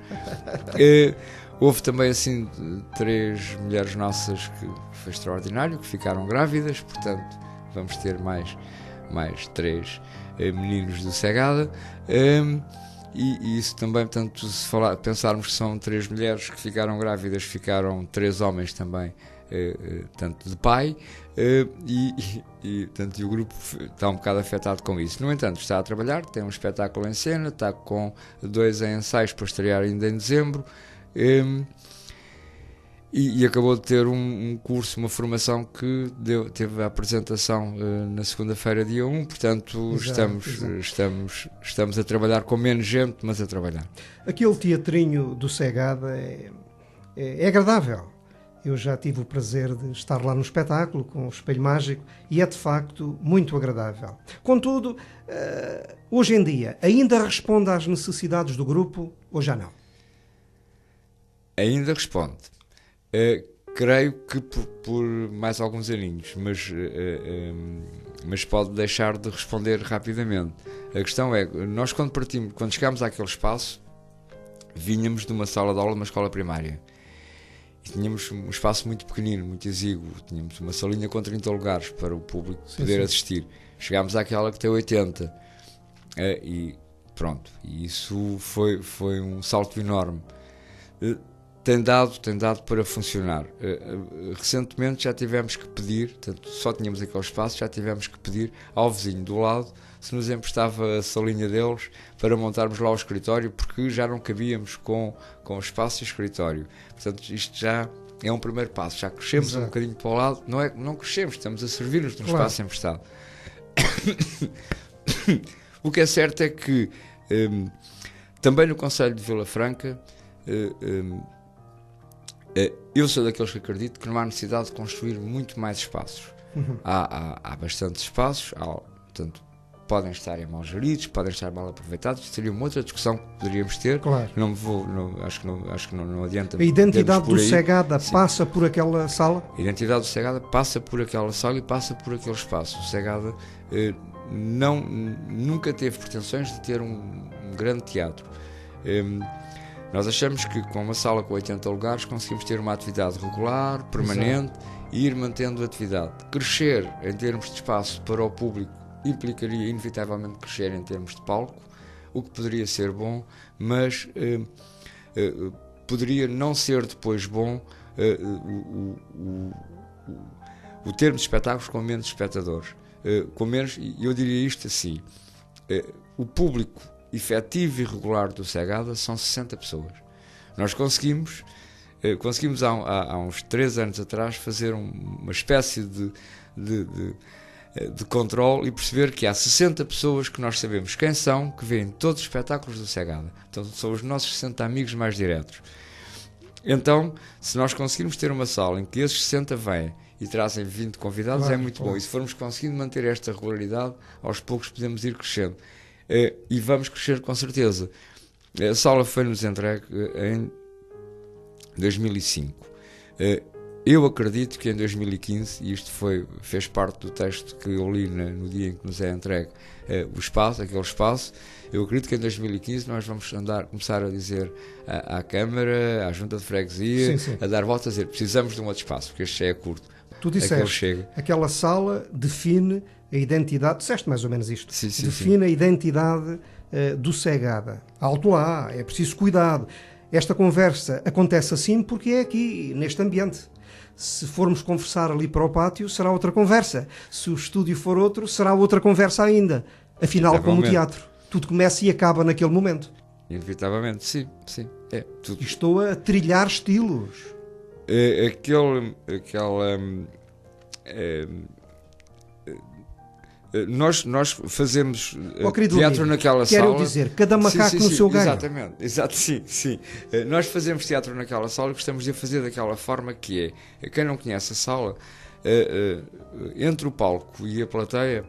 Houve também assim 3 mulheres nossas que foi extraordinário, que ficaram grávidas, portanto vamos ter mais 3 meninos do Segada. E isso também, portanto, se pensarmos que são 3 mulheres que ficaram grávidas, ficaram 3 homens também, tanto de pai, portanto, e o grupo está um bocado afetado com isso. No entanto, está a trabalhar, tem um espetáculo em cena, está com 2 ensaios para estrear ainda em dezembro, e acabou de ter um curso, uma formação que teve a apresentação na segunda-feira, dia 1, portanto estamos a trabalhar com menos gente, mas a trabalhar. Aquele teatrinho do Segada é agradável. Eu já tive o prazer de estar lá no espetáculo com o Espelho Mágico e é de facto muito agradável. Contudo, hoje em dia, ainda responde às necessidades do grupo ou já não? Ainda responde. Creio que por mais alguns aninhos, mas pode deixar de responder rapidamente. A questão é, nós quando chegámos àquele espaço, vínhamos de uma sala de aula de uma escola primária e tínhamos um espaço muito pequenino, muito exíguo, tínhamos uma salinha com 30 lugares para o público poder assistir. Chegámos àquela que tem 80 e pronto, e isso foi um salto enorme. Tem dado para funcionar. Recentemente já tivemos que pedir, portanto, só tínhamos aquele espaço, já tivemos que pedir ao vizinho do lado se nos emprestava a salinha deles para montarmos lá o escritório, porque já não cabíamos com espaço e escritório. Portanto, isto já é um primeiro passo, já crescemos um bocadinho para o lado, não crescemos, estamos a servir-nos de um espaço emprestado. O que é certo é que também no Concelho de Vila Franca, eu sou daqueles que acredito que não há necessidade de construir muito mais espaços. Há bastantes espaços, portanto, podem estar mal geridos, podem estar mal aproveitados. Seria uma outra discussão que poderíamos ter. Claro. Acho que não adianta. A identidade do Segada passa por aquela sala? A identidade do Segada passa por aquela sala e passa por aquele espaço. O Segada nunca teve pretensões de ter um grande teatro. Nós achamos que com uma sala com 80 lugares conseguimos ter uma atividade regular, permanente, e ir mantendo a atividade. Crescer em termos de espaço para o público implicaria inevitavelmente crescer em termos de palco, o que poderia ser bom, mas poderia não ser depois bom o termo de espetáculos com menos espectadores. Com menos, e eu diria isto assim, o público efetivo e regular do Segada são 60 pessoas. Nós conseguimos há uns 3 anos atrás fazer uma espécie de controle e perceber que há 60 pessoas que nós sabemos quem são, que veem todos os espetáculos do Segada. Então são os nossos 60 amigos mais diretos. Então, se nós conseguirmos ter uma sala em que esses 60 vêm e trazem 20 convidados, é muito bom. E se formos conseguindo manter esta regularidade, aos poucos podemos ir crescendo. E vamos crescer com certeza. A sala foi-nos entregue em 2005. Eu acredito que em 2015, e isto fez parte do texto que eu li no dia em que nos é entregue aquele espaço, eu acredito que em 2015 nós vamos começar a dizer à Câmara, à Junta de Freguesia, a dar volta a dizer: precisamos de um outro espaço, porque este já é curto. Tu disseste, aquela sala define a identidade, disseste mais ou menos isto, define a identidade do Segada. Alto lá, é preciso cuidado. Esta conversa acontece assim porque é aqui, neste ambiente. Se formos conversar ali para o pátio, será outra conversa. Se o estúdio for outro, será outra conversa ainda. Afinal, como o teatro, Tudo começa e acaba naquele momento. Inevitavelmente, sim. Tudo. E estou a trilhar estilos. Nós fazemos querido teatro amigo, naquela quero sala. dizer, cada macaco no seu galho. Exatamente, sim. Nós fazemos teatro naquela sala e gostamos de a fazer daquela forma que é. Quem não conhece a sala, entre o palco e a plateia,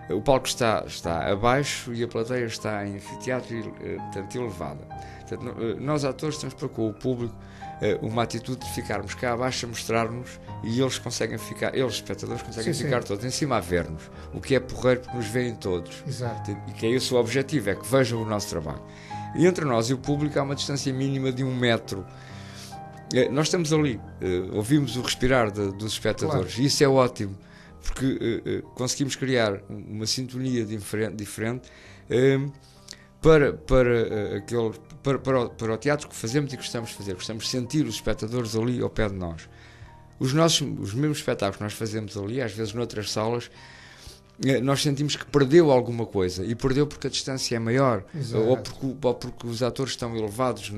o palco está abaixo e a plateia está em anfiteatro, portanto, elevada. Portanto, nós atores temos para com o público uma atitude de ficarmos cá abaixo a mostrar-nos e eles espectadores conseguem ficar todos em cima a ver-nos, o que é porreiro porque nos veem todos. Exato. E que é esse o objetivo, é que vejam o nosso trabalho. E entre nós e o público há uma distância mínima de 1 metro. Nós estamos ali, ouvimos o respirar dos espectadores, claro. E isso é ótimo, porque conseguimos criar uma sintonia diferente para o teatro que fazemos e que gostamos de fazer. Gostamos de sentir os espectadores ali ao pé de nós. Os mesmos espetáculos que nós fazemos ali, às vezes noutras salas, nós sentimos que perdeu alguma coisa, e perdeu porque a distância é maior, ou porque os atores estão elevados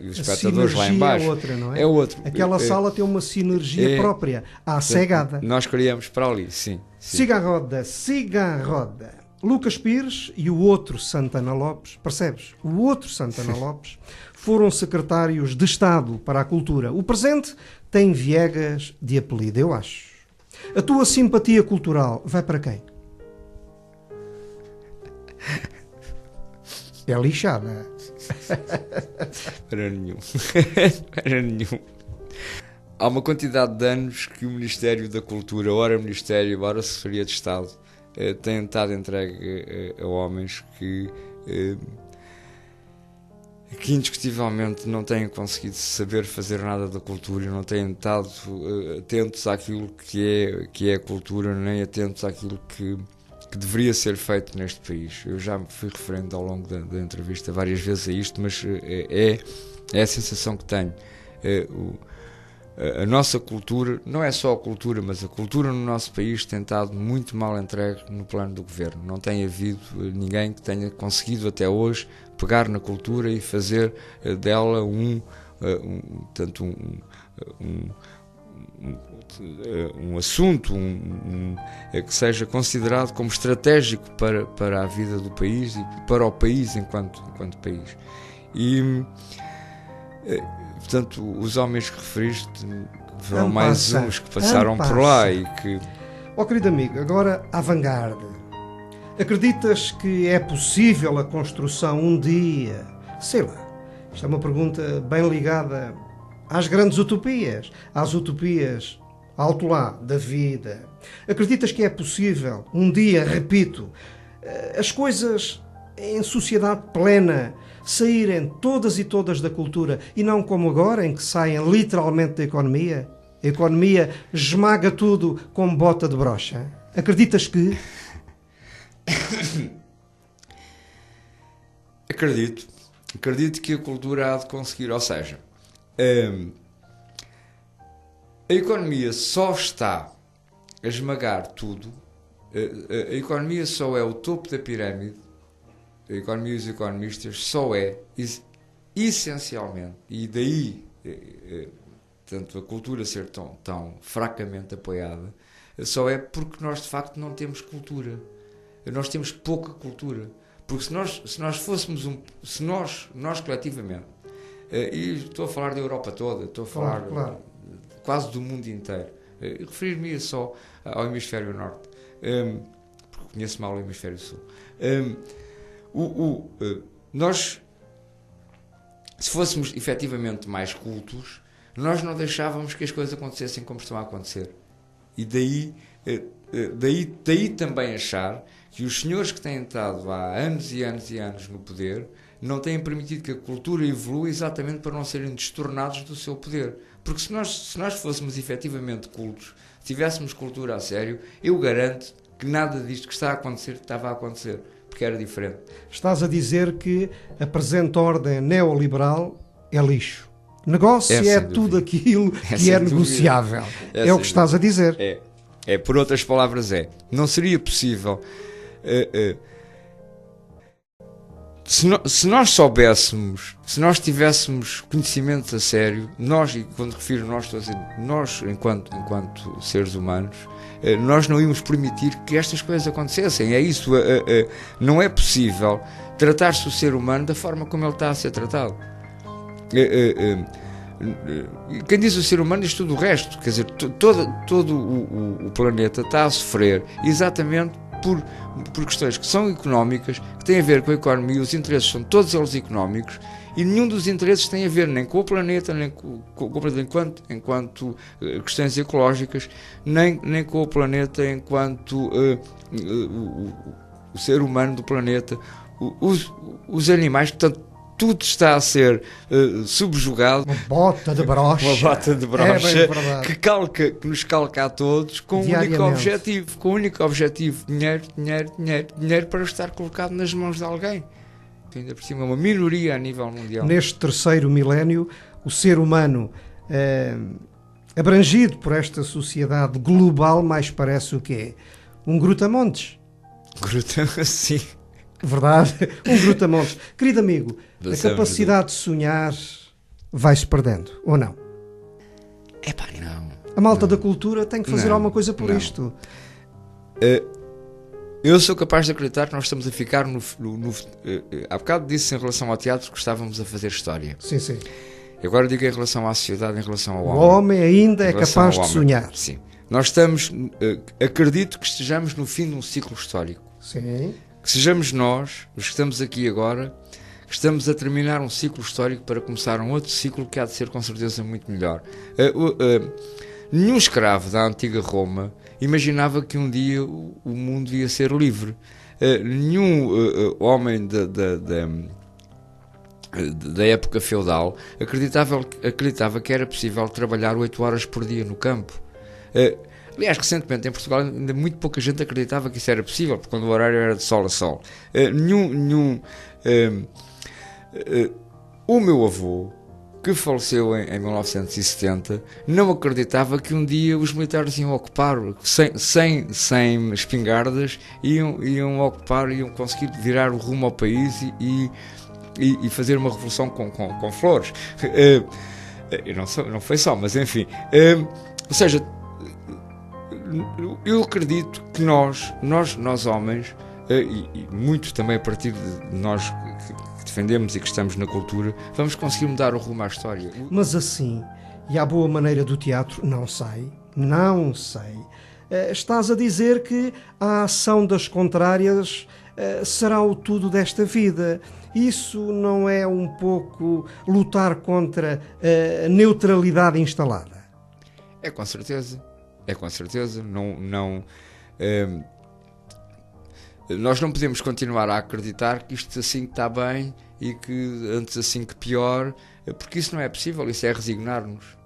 e os espectadores lá em baixo. É outra, não é? É outro. Aquela sala tem uma sinergia própria, à cegada. Nós criamos para ali, sim. Siga a roda. Lucas Pires e o outro Santana Lopes, percebes? O outro Santana Lopes foram secretários de Estado para a Cultura. O presente tem Viegas de apelido, eu acho. A tua simpatia cultural vai para quem? É lixada. Para nenhum. Para nenhum. Há uma quantidade de anos que o Ministério da Cultura, ora Ministério, ora Secretaria de Estado, tem estado entregue a homens que indiscutivelmente não têm conseguido saber fazer nada da cultura, não têm estado atentos àquilo que é a cultura, nem atentos àquilo que deveria ser feito neste país. Eu já me fui referendo ao longo da entrevista várias vezes a isto, mas é a sensação que tenho. A nossa cultura, não é só a cultura, mas a cultura no nosso país tem estado muito mal entregue no plano do governo. Não tem havido ninguém que tenha conseguido até hoje pegar na cultura e fazer dela um assunto que seja considerado como estratégico para a vida do país e para o país enquanto país. E portanto, os homens que referiste foram mais uns que passaram por lá e que... Querido amigo, agora à vanguarda. Acreditas que é possível a construção um dia? Sei lá, isto é uma pergunta bem ligada às grandes utopias, às utopias alto lá da vida. Acreditas que é possível um dia, repito, as coisas em sociedade plena saírem todas e todas da cultura e não como agora, em que saem literalmente da economia? A economia esmaga tudo com bota de brocha. Acreditas que? Acredito que a cultura há de conseguir, ou seja, a economia só está a esmagar tudo, a economia só é o topo da pirâmide. A economia e os economistas só é, essencialmente, e daí tanto a cultura ser tão fracamente apoiada, só é porque nós de facto não temos cultura. Nós temos pouca cultura. Porque se nós fôssemos se nós coletivamente, e estou a falar da Europa toda, estou a falar quase do mundo inteiro, referir-me só ao hemisfério norte, porque conheço mal o hemisfério sul. Nós, se fôssemos efetivamente mais cultos, nós não deixávamos que as coisas acontecessem como estão a acontecer. E daí também achar que os senhores que têm estado há anos e anos e anos no poder não têm permitido que a cultura evolua exatamente para não serem destornados do seu poder. Porque se nós fôssemos efetivamente cultos, se tivéssemos cultura a sério, eu garanto que nada disto que está a acontecer estava a acontecer, porque era diferente. Estás a dizer que a presente ordem neoliberal é lixo. Negócio é tudo aquilo que é negociável. É o que estás a dizer. Por outras palavras, não seria possível se nós soubéssemos, se nós tivéssemos conhecimento a sério, nós, e quando refiro nós, estou a dizer, nós enquanto seres humanos, nós não íamos permitir que estas coisas acontecessem. É isso, não é possível tratar-se o ser humano da forma como ele está a ser tratado. Quem diz o ser humano diz tudo o resto, quer dizer, todo o planeta está a sofrer exatamente por questões que são económicas, que têm a ver com a economia. Os interesses são todos eles económicos, e nenhum dos interesses tem a ver nem com o planeta, nem com o planeta enquanto questões ecológicas, nem com o planeta enquanto o ser humano do planeta, os animais. Portanto, tudo está a ser subjugado. Uma bota de brocha. Uma bota de brocha que nos calca a todos com um único objetivo: dinheiro para estar colocado nas mãos de alguém. Ainda por cima, uma minoria a nível mundial. Neste terceiro milénio, o ser humano, abrangido por esta sociedade global, mais parece o quê? Um grutamontes. Sim. Verdade? Um brutamontes. Querido amigo, a capacidade de sonhar vai-se perdendo, ou não? Epá, não. A malta da cultura tem que fazer alguma coisa por isto. Eu sou capaz de acreditar que nós estamos a ficar há bocado disse em relação ao teatro que estávamos a fazer história. Sim, sim. Agora digo em relação à sociedade, em relação ao homem. O homem ainda é capaz de sonhar. Sim. Nós estamos, acredito que estejamos no fim de um ciclo histórico. Sim. Que sejamos nós, os que estamos aqui agora, que estamos a terminar um ciclo histórico para começar um outro ciclo que há de ser com certeza muito melhor. Nenhum escravo da antiga Roma imaginava que um dia o mundo ia ser livre. Nenhum homem da época feudal acreditava que era possível trabalhar 8 horas por dia no campo. Aliás, recentemente em Portugal ainda muito pouca gente acreditava que isso era possível, porque quando o horário era de sol a sol. O meu avô, que faleceu em 1970, não acreditava que um dia os militares iam ocupar, sem espingardas, iam ocupar, iam conseguir virar o rumo ao país e fazer uma revolução com flores. Não foi só, mas enfim. Ou seja, eu acredito que nós homens, e muito também a partir de nós que defendemos e que estamos na cultura, vamos conseguir mudar o rumo à história. Mas assim, e à boa maneira do teatro, não sei. Estás a dizer que a ação das contrárias será o tudo desta vida. Isso não é um pouco lutar contra a neutralidade instalada? É com certeza. Nós não podemos continuar a acreditar que isto assim está bem e que antes assim que pior, porque isso não é possível, isso é resignar-nos.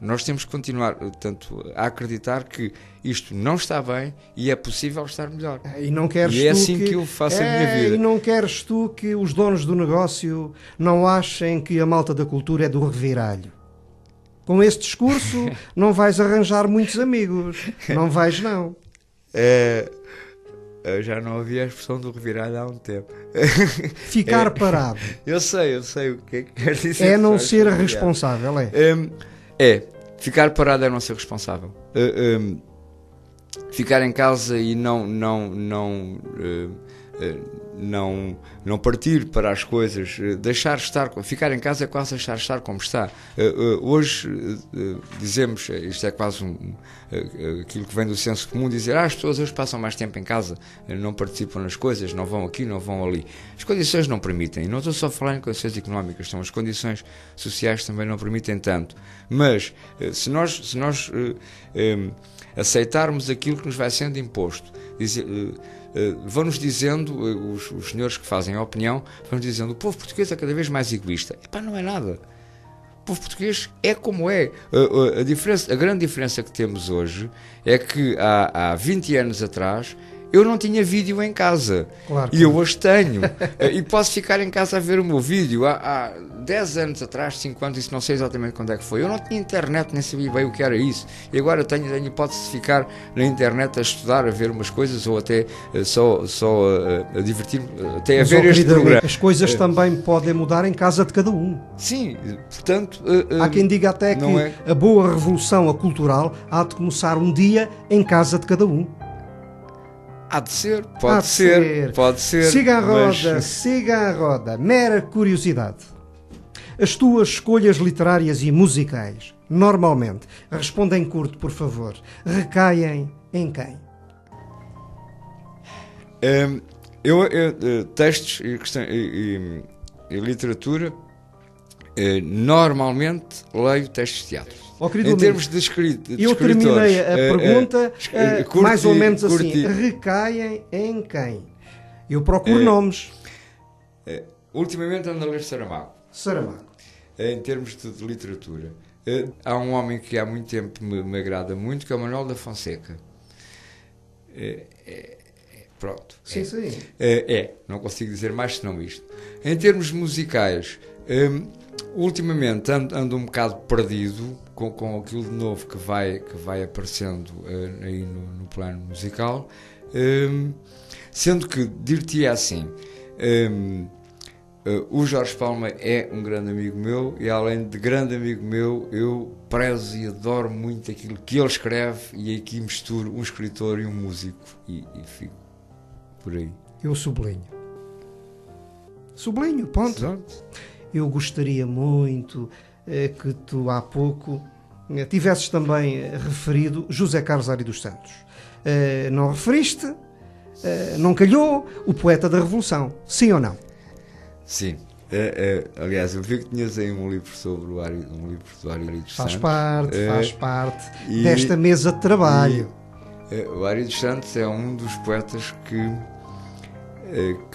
Nós temos que continuar, portanto, a acreditar que isto não está bem e é possível estar melhor. E é assim que eu faço a minha vida. E não queres tu que os donos do negócio não achem que a malta da cultura é do reviralho? Com esse discurso não vais arranjar muitos amigos. Não vais, não. Eu já não ouvi a expressão do reviralho há um tempo. Ficar parado. Eu sei o que é que quer dizer. É não ser responsável, ficar parado é não ser responsável. Ficar em casa e não partir para as coisas, deixar estar, ficar em casa é quase deixar estar como está. Hoje dizemos, isto é quase aquilo que vem do senso comum, dizer as pessoas hoje passam mais tempo em casa, não participam nas coisas, não vão aqui, não vão ali. As condições não permitem, e não estou só a falar em condições económicas, então as condições sociais também não permitem tanto. Mas se nós aceitarmos aquilo que nos vai sendo imposto, vão-nos dizendo, os senhores que fazem a opinião, vão-nos dizendo: o povo português é cada vez mais egoísta. Epá, não é nada. O povo português é como é. A grande diferença que temos hoje é que há 20 anos atrás eu não tinha vídeo em casa. Claro, E eu hoje tenho. E posso ficar em casa a ver o meu vídeo. Há 10 anos atrás, 5 anos, isso não sei exatamente quando é que foi. Eu não tinha internet, nem sabia bem o que era isso. E agora tenho hipótese de ficar na internet a estudar, a ver umas coisas, ou até só a divertir-me, até a ver este programa. As coisas também podem mudar em casa de cada um. Sim, portanto... Há quem diga até que a boa revolução cultural há de começar um dia em casa de cada um. Há de ser, pode ser. Siga a roda. Mera curiosidade. As tuas escolhas literárias e musicais, normalmente, respondem curto, por favor, recaem em quem? Textos e literatura, normalmente leio textos de teatro. Em termos de escrita, eu terminei a pergunta mais ou menos assim, recaem em quem? Eu procuro nomes. Ultimamente ando a ler Saramago. Em termos de literatura, há um homem que há muito tempo me agrada muito, que é o Manuel da Fonseca. Pronto. Sim. Não consigo dizer mais senão isto. Em termos musicais, ultimamente ando um bocado perdido com aquilo de novo que vai aparecendo aí no plano musical, sendo que dir-te-ia assim, o Jorge Palma é um grande amigo meu e, além de grande amigo meu, eu prezo e adoro muito aquilo que ele escreve, e aqui misturo um escritor e um músico e fico por aí. Eu sublinho, ponto. Eu gostaria muito que tu há pouco tivesses também referido José Carlos Ari dos Santos. Não referiste, não calhou, o poeta da Revolução, sim ou não? Sim. Aliás, eu vi que tinhas aí um livro sobre o Ari, do Ari dos Santos. Faz parte desta mesa de trabalho. O Ari dos Santos é um dos poetas que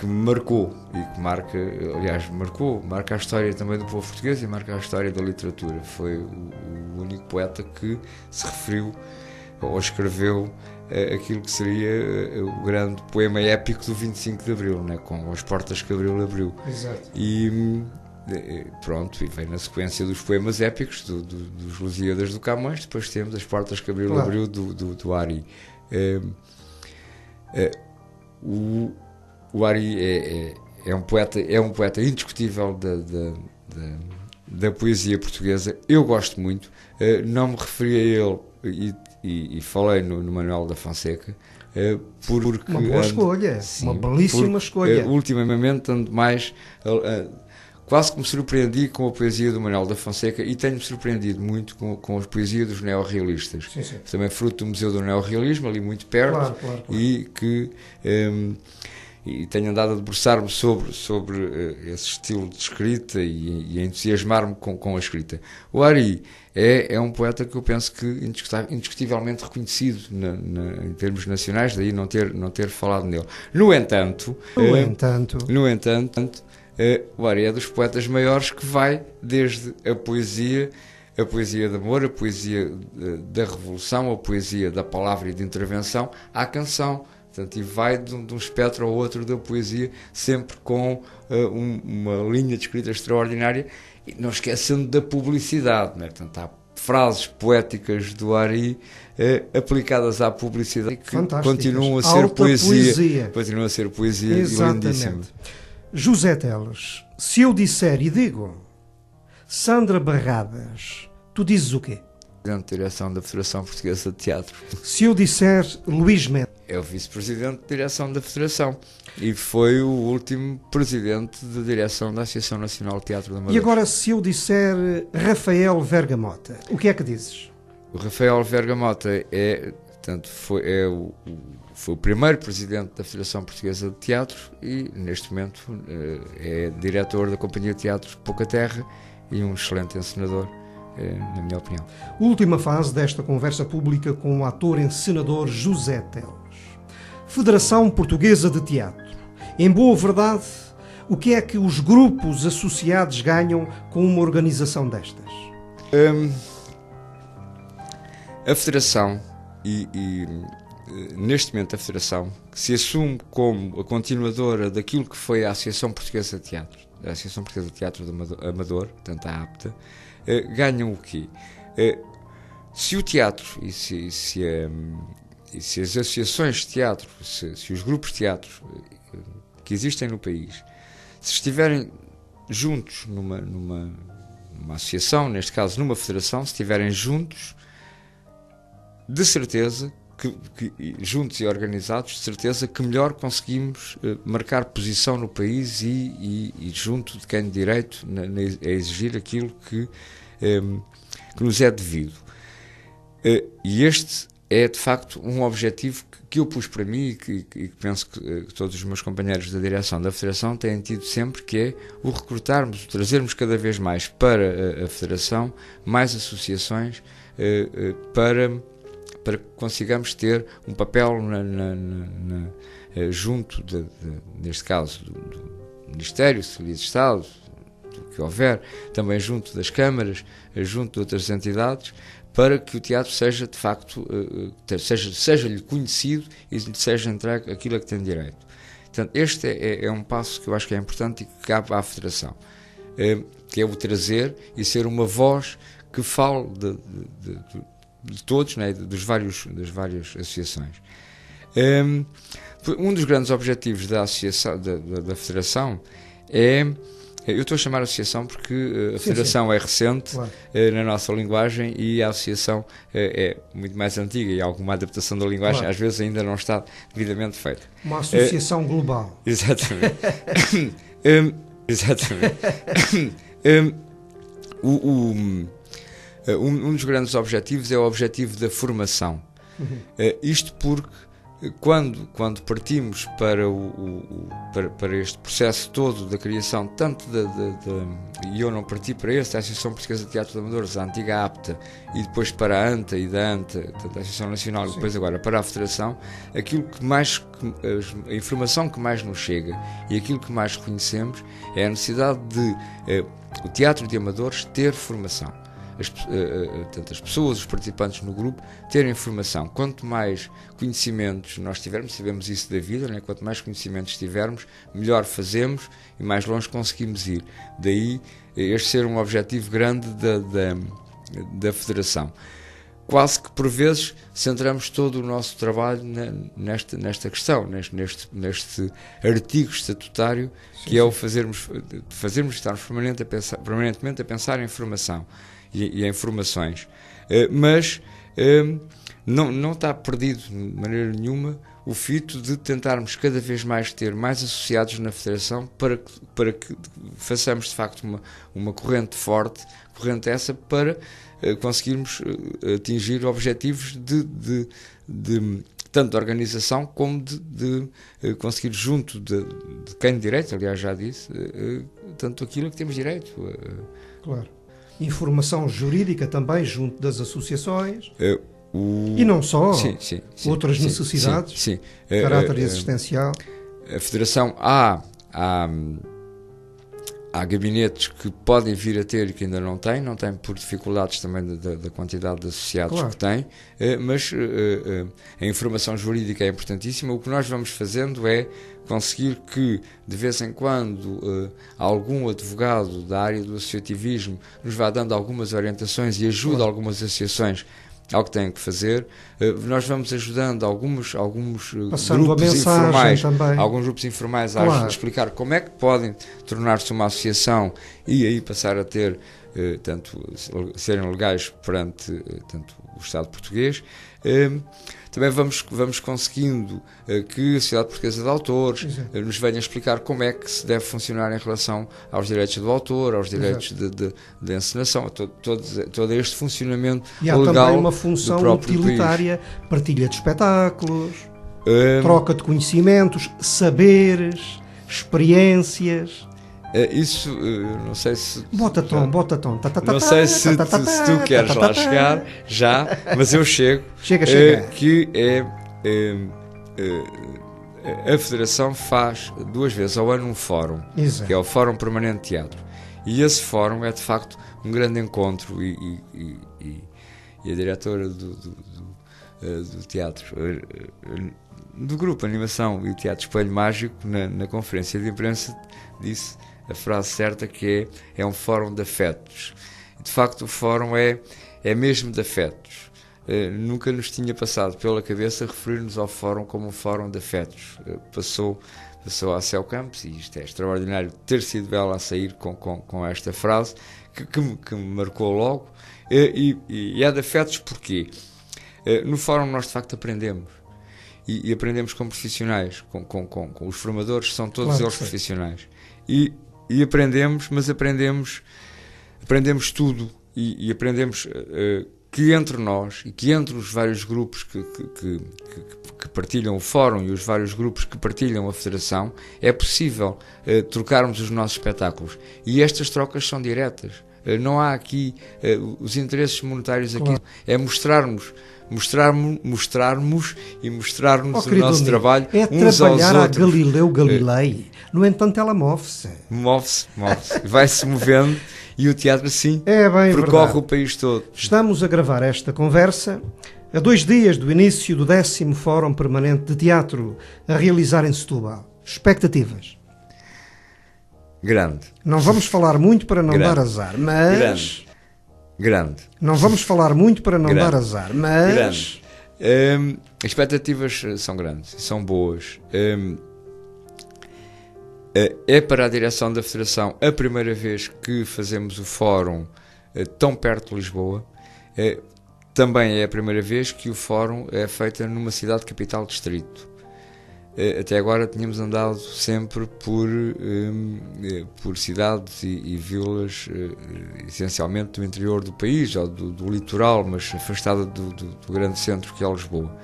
me marcou e que marca a história também do povo português e marca a história da literatura. Foi o único poeta que se referiu ou escreveu aquilo que seria o grande poema épico do 25 de Abril, né, com as portas que Abril abriu. Exato. E pronto, e vem na sequência dos poemas épicos dos Lusíadas do Camões. Depois temos as portas que Abril abriu do Ari. O Ari é um poeta indiscutível da poesia portuguesa. Eu gosto muito. Não me referi a ele e falei no Manuel da Fonseca, porque uma boa escolha, uma belíssima escolha. Ultimamente ando mais, quase que me surpreendi com a poesia do Manuel da Fonseca, e tenho-me surpreendido muito com a poesia dos neorrealistas. Sim. Também fruto do Museu do Neorrealismo, ali muito perto. Claro. E tenho andado a debruçar-me sobre esse estilo de escrita e a entusiasmar-me com a escrita. O Ari é um poeta que eu penso que indiscutivelmente reconhecido em termos nacionais, daí não ter falado nele. No entanto, o Ari é dos poetas maiores, que vai desde a poesia de amor, a poesia da revolução, a poesia da palavra e de intervenção, à canção. Portanto, e vai de um espectro ao outro da poesia, sempre com uma linha de escrita extraordinária, e não esquecendo da publicidade, né? Portanto, há frases poéticas do Ari aplicadas à publicidade que continuam a ser poesia. Continuam a ser poesia. Exatamente. E lindíssimo. José Teles, se eu disser e digo Sandra Barradas, tu dizes o quê? Presidente de direção da Federação Portuguesa de Teatro. Se eu disser Luís Mendes? É o vice-presidente de direção da Federação e foi o último presidente de direção da Associação Nacional de Teatro da Madeira. E agora, se eu disser Rafael Vergamota, o que é que dizes? O Rafael Vergamota foi o primeiro presidente da Federação Portuguesa de Teatro e, neste momento, é diretor da Companhia de Teatro Pouca Terra e um excelente encenador, na minha opinião. Última fase desta conversa pública com o ator encenador José Teles. Federação Portuguesa de Teatro. Em boa verdade, o que é que os grupos associados ganham com uma organização destas? A Federação neste momento, a Federação, que se assume como a continuadora daquilo que foi a Associação Portuguesa de Teatro, a Associação Portuguesa de Teatro Amador, portanto a APTA, ganham o quê? Se o teatro e se as associações de teatro, se os grupos de teatro que existem no país, se estiverem juntos numa associação, neste caso numa federação, se estiverem juntos, de certeza, juntos e organizados, de certeza que melhor conseguimos marcar posição no país e junto de quem de direito a exigir aquilo que nos é devido. E este é, de facto, um objetivo que eu pus para mim e que penso que todos os meus companheiros da direção da Federação têm tido sempre, que é o recrutarmos, o trazermos cada vez mais para a Federação mais associações para que consigamos ter um papel junto, neste caso, do Ministério, Secretaria de Estado, do que houver, também junto das câmaras, junto de outras entidades, para que o teatro seja, de facto, seja-lhe conhecido e seja entregue aquilo a que tem direito. Portanto, este é um passo que eu acho que é importante e que cabe à Federação, que é o trazer e ser uma voz que fale de todos, né, das várias associações. Um dos grandes objetivos da Federação é... Eu estou a chamar a associação porque a Federação é recente, claro, na nossa linguagem, e a associação é muito mais antiga e alguma adaptação da linguagem, claro, às vezes ainda não está devidamente feita. Uma associação global. Exatamente. Exatamente. Um dos grandes objetivos é o objetivo da formação. Isto porque quando partimos para este processo todo da criação, tanto e eu não parti para este, a Associação Portuguesa de Teatro de Amadores, a antiga APTA, e depois para a ANTA e da ANTA, portanto, a Associação Nacional, e depois agora para a Federação, a informação que mais nos chega e aquilo que mais reconhecemos é a necessidade de o teatro de amadores ter formação. As pessoas, os participantes no grupo, terem formação. Quanto mais conhecimentos nós tivermos, sabemos isso da vida, né? Quanto mais conhecimentos tivermos, melhor fazemos e mais longe conseguimos ir. Daí este ser um objetivo grande da Federação. Quase que por vezes centramos todo o nosso trabalho nesta questão, neste artigo estatutário, que é o fazermos estarmos permanentemente a pensar em formação e em formações, mas não está perdido de maneira nenhuma o fito de tentarmos cada vez mais ter mais associados na Federação para que façamos de facto uma corrente forte, corrente essa para conseguirmos atingir objetivos tanto de organização como de conseguir junto de quem de direito, aliás já disse, tanto aquilo que temos direito. Claro. Informação jurídica também junto das associações e não só, sim, outras necessidades, sim. Caráter existencial. A Federação há gabinetes que podem vir a ter e que ainda não têm por dificuldades também da quantidade de associados, claro, que têm, mas a informação jurídica é importantíssima. O que nós vamos fazendo é conseguir que, de vez em quando, algum advogado da área do associativismo nos vá dando algumas orientações e ajuda, claro, algumas associações ao que têm que fazer. Nós vamos ajudando alguns grupos informais, também. Alguns grupos informais, claro, a explicar como é que podem tornar-se uma associação e aí passar a ter, serem legais perante o Estado português. Também vamos conseguindo que a Sociedade Portuguesa de Autores nos venha explicar como é que se deve funcionar em relação aos direitos do autor, aos direitos de encenação, todo este funcionamento legal. E há também uma função utilitária, país. Partilha de espetáculos, troca de conhecimentos, saberes, experiências. Isso, não sei se... Bota tom. Não sei se tu queres lá chegar, já, mas eu chego. Chega. Que a Federação faz 2 vezes ao ano um fórum, que é o Fórum Permanente de Teatro. E esse fórum é, de facto, um grande encontro e a diretora do teatro, do grupo Animação e Teatro Espelho Mágico, na conferência de imprensa, disse a frase certa, que é um fórum de afetos. De facto, o fórum é mesmo de afetos. Nunca nos tinha passado pela cabeça referir-nos ao fórum como um fórum de afetos. Passou a Céu Campos, e isto é extraordinário ter sido ela a sair com esta frase, que me marcou logo. E é de afetos porquê? No fórum nós de facto aprendemos. E aprendemos com profissionais, com os formadores, são todos eles profissionais. E aprendemos, mas aprendemos tudo, e aprendemos que entre nós e que entre os vários grupos que partilham o fórum e os vários grupos que partilham a federação, é possível trocarmos os nossos espetáculos. E estas trocas são diretas. Não há aqui os interesses monetários aqui. É mostrarmos e mostrarmos o nosso trabalho uns aos outros. É trabalhar a Galileu Galilei. No entanto, ela move-se. Move-se. Vai-se movendo, e o teatro assim percorre verdade. O país todo. Estamos a gravar esta conversa a 2 dias do início do 10º Fórum Permanente de Teatro a realizar em Setúbal. Expectativas? Grande. Não vamos falar muito para não dar azar, mas... Grande. Não vamos falar muito para não dar azar, mas... Grande. As expectativas são grandes, são boas. É para a direção da Federação a primeira vez que fazemos o fórum tão perto de Lisboa. Também é a primeira vez que o fórum é feito numa cidade capital distrito. Até agora tínhamos andado sempre por cidades e vilas, essencialmente do interior do país, ou do litoral, mas afastada do grande centro que é Lisboa,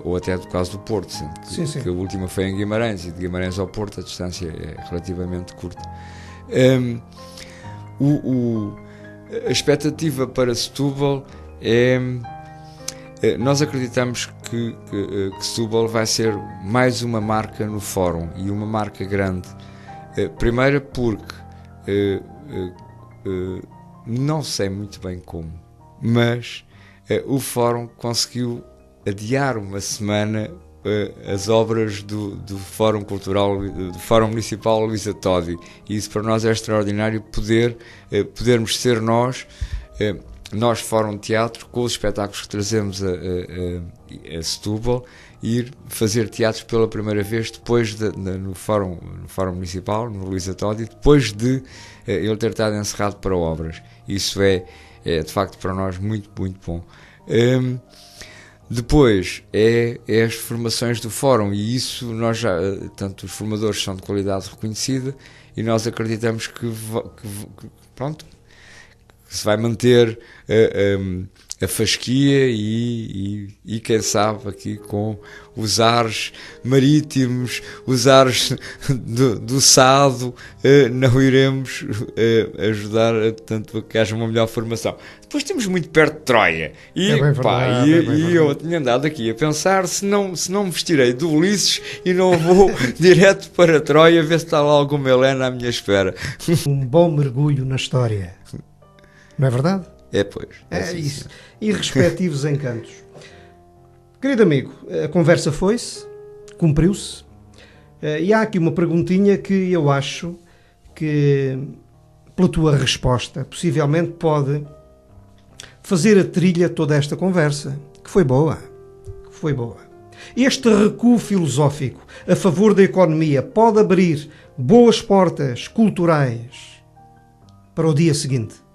ou até do caso do Porto, sendo que a última foi em Guimarães, e de Guimarães ao Porto a distância é relativamente curta. A expectativa para Setúbal é... Nós acreditamos que Setúbal vai ser mais uma marca no fórum, e uma marca grande. Primeiro porque não sei muito bem como, mas o fórum conseguiu adiar uma semana as obras do Fórum Cultural, do Fórum Municipal Luísa Todi, e isso para nós é extraordinário, podermos ser nós, Fórum de Teatro, com os espetáculos que trazemos a Setúbal, ir fazer teatro pela primeira vez depois no Fórum Municipal, no Luísa Todi, depois de ele ter estado encerrado para obras. Isso é de facto para nós muito, muito bom. Depois é as formações do Fórum, e isso nós já, tanto os formadores são de qualidade reconhecida, e nós acreditamos que se vai manter a fasquia e quem sabe aqui com os ares marítimos, os ares do Sado, não iremos ajudar a que haja uma melhor formação. Depois temos muito perto de Troia, e eu tinha andado aqui a pensar se não me vestirei de Ulisses e não vou direto para Troia ver se está lá alguma Helena à minha espera. Um bom mergulho na história. Não é verdade? Pois. É isso. E respectivos encantos. Querido amigo, a conversa foi-se, cumpriu-se, e há aqui uma perguntinha que eu acho que, pela tua resposta, possivelmente pode fazer a trilha toda esta conversa, que foi boa. Este recuo filosófico a favor da economia pode abrir boas portas culturais para o dia seguinte?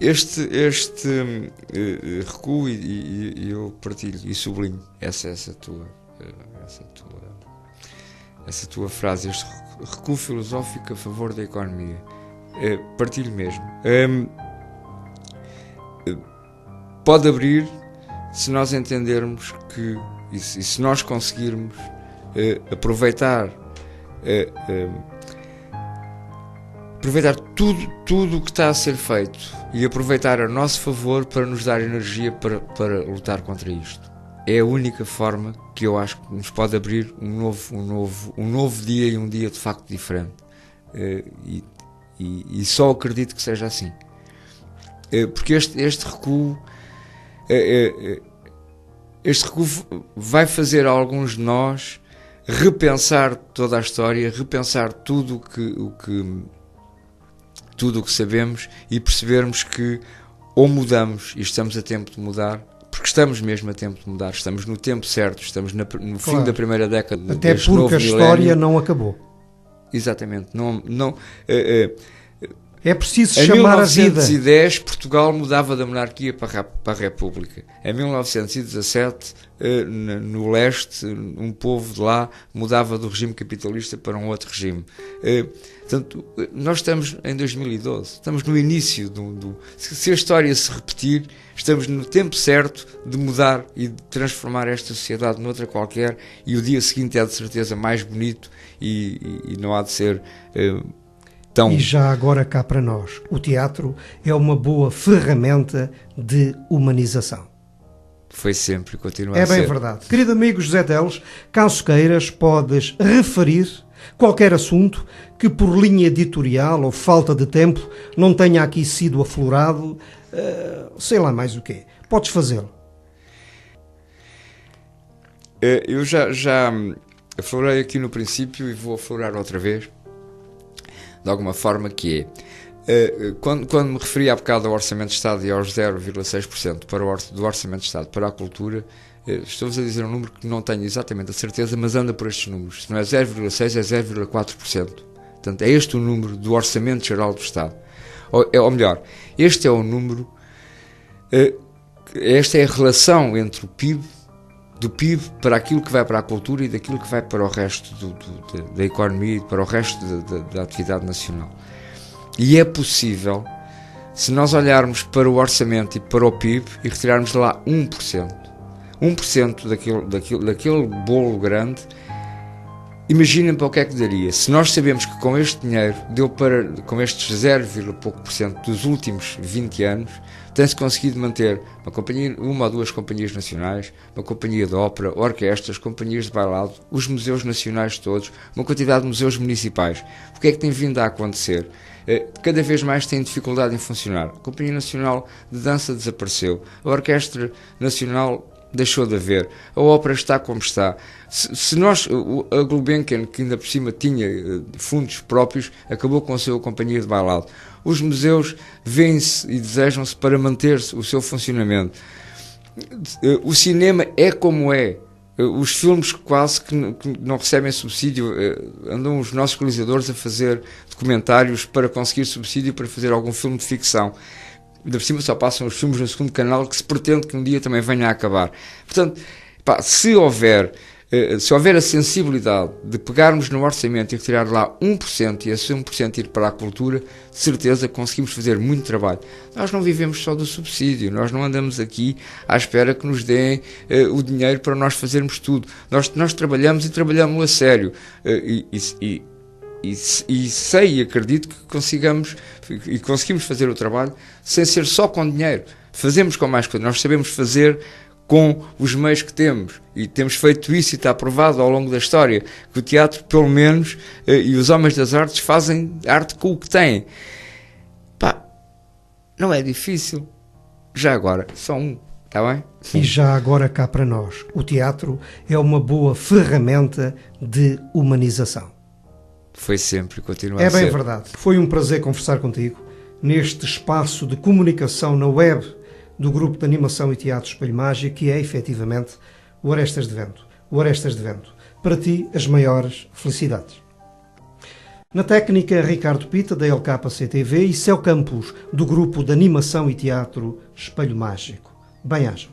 Este recuo, e eu partilho e sublinho essa tua frase, este recuo filosófico a favor da economia, partilho mesmo. Pode abrir, se nós entendermos que, e se nós conseguirmos aproveitar tudo o que está a ser feito, e aproveitar a nosso favor para nos dar energia para lutar contra isto. É a única forma que eu acho que nos pode abrir um novo dia, e um dia de facto diferente. E só acredito que seja assim. porque este recuo vai fazer a alguns de nós repensar toda a história, repensar tudo o que sabemos e percebermos que ou mudamos e estamos a tempo de mudar, porque estamos mesmo a tempo de mudar, estamos no tempo certo, estamos no fim da primeira década até deste porque novo a milénio. história não acabou. Exatamente. É preciso Em chamar a vida. 1910, Portugal mudava da monarquia para a República. Em 1917, no leste, um povo de lá mudava do regime capitalista para um outro regime. Portanto, nós estamos em 2012, estamos no início se a história se repetir, estamos no tempo certo de mudar e de transformar esta sociedade noutra qualquer, e o dia seguinte é de certeza mais bonito e não há de ser tão... E já agora cá para nós, o teatro é uma boa ferramenta de humanização. Foi sempre e continua a É ser. bem verdade. Querido amigo José Teles, caso queiras, podes referir qualquer assunto que por linha editorial ou falta de tempo não tenha aqui sido aflorado, sei lá mais o quê. Podes fazê-lo. Eu já aflorei aqui no princípio e vou aflorar outra vez, de alguma forma, que quando me referi há bocado ao Orçamento de Estado e aos 0,6% do Orçamento de Estado para a cultura, estou-vos a dizer um número que não tenho exatamente a certeza, mas anda por estes números. Se não é 0,6%, é 0,4%. Portanto, é este o número do Orçamento Geral do Estado. Ou melhor, este é o número, esta é a relação entre o PIB, do PIB para aquilo que vai para a cultura e daquilo que vai para o resto da economia e para o resto da atividade nacional. E é possível, se nós olharmos para o orçamento e para o PIB e retirarmos de lá 1%, 1% daquele bolo grande, imaginem para o que é que daria. Se nós sabemos que com este dinheiro, com estes 0, pouco por cento dos últimos 20 anos, tem-se conseguido manter uma ou duas companhias nacionais, uma companhia de ópera, orquestras, companhias de bailado, os museus nacionais todos, uma quantidade de museus municipais. O que é que tem vindo a acontecer? Cada vez mais tem dificuldade em funcionar. A Companhia Nacional de Dança desapareceu, a Orquestra Nacional deixou de haver, a ópera está como está. Se nós, a Gulbenkian, que ainda por cima tinha fundos próprios, acabou com a sua companhia de bailado. Os museus vêm-se e desejam-se para manter-se o seu funcionamento. O cinema é como é. Os filmes quase que não recebem subsídio, andam os nossos realizadores a fazer documentários para conseguir subsídio para fazer algum filme de ficção. Ainda por cima só passam os filmes no segundo canal, que se pretende que um dia também venha a acabar. Portanto, se houver a sensibilidade de pegarmos no orçamento e retirar lá 1% e esse 1% ir para a cultura, de certeza conseguimos fazer muito trabalho. Nós não vivemos só do subsídio, nós não andamos aqui à espera que nos deem o dinheiro para nós fazermos tudo. Nós trabalhamos e trabalhamos a sério. E sei e acredito que conseguimos fazer o trabalho sem ser só com dinheiro. Fazemos com mais coisa. Nós sabemos fazer com os meios que temos e temos feito isso e está provado ao longo da história que o teatro, pelo menos, e os homens das artes fazem arte com o que têm. Não é difícil. Já agora, só um, está bem? E já agora cá para nós, o teatro é uma boa ferramenta de humanização. Foi sempre e continua a ser. É bem verdade. Foi um prazer conversar contigo neste espaço de comunicação na web do Grupo de Animação e Teatro Espelho Mágico, que é efetivamente o Arestas de Vento. O Arestas de Vento. Para ti, as maiores felicidades. Na técnica, Ricardo Pita, da LKCTV, e Céu Campos, do Grupo de Animação e Teatro Espelho Mágico. Bem-ajam.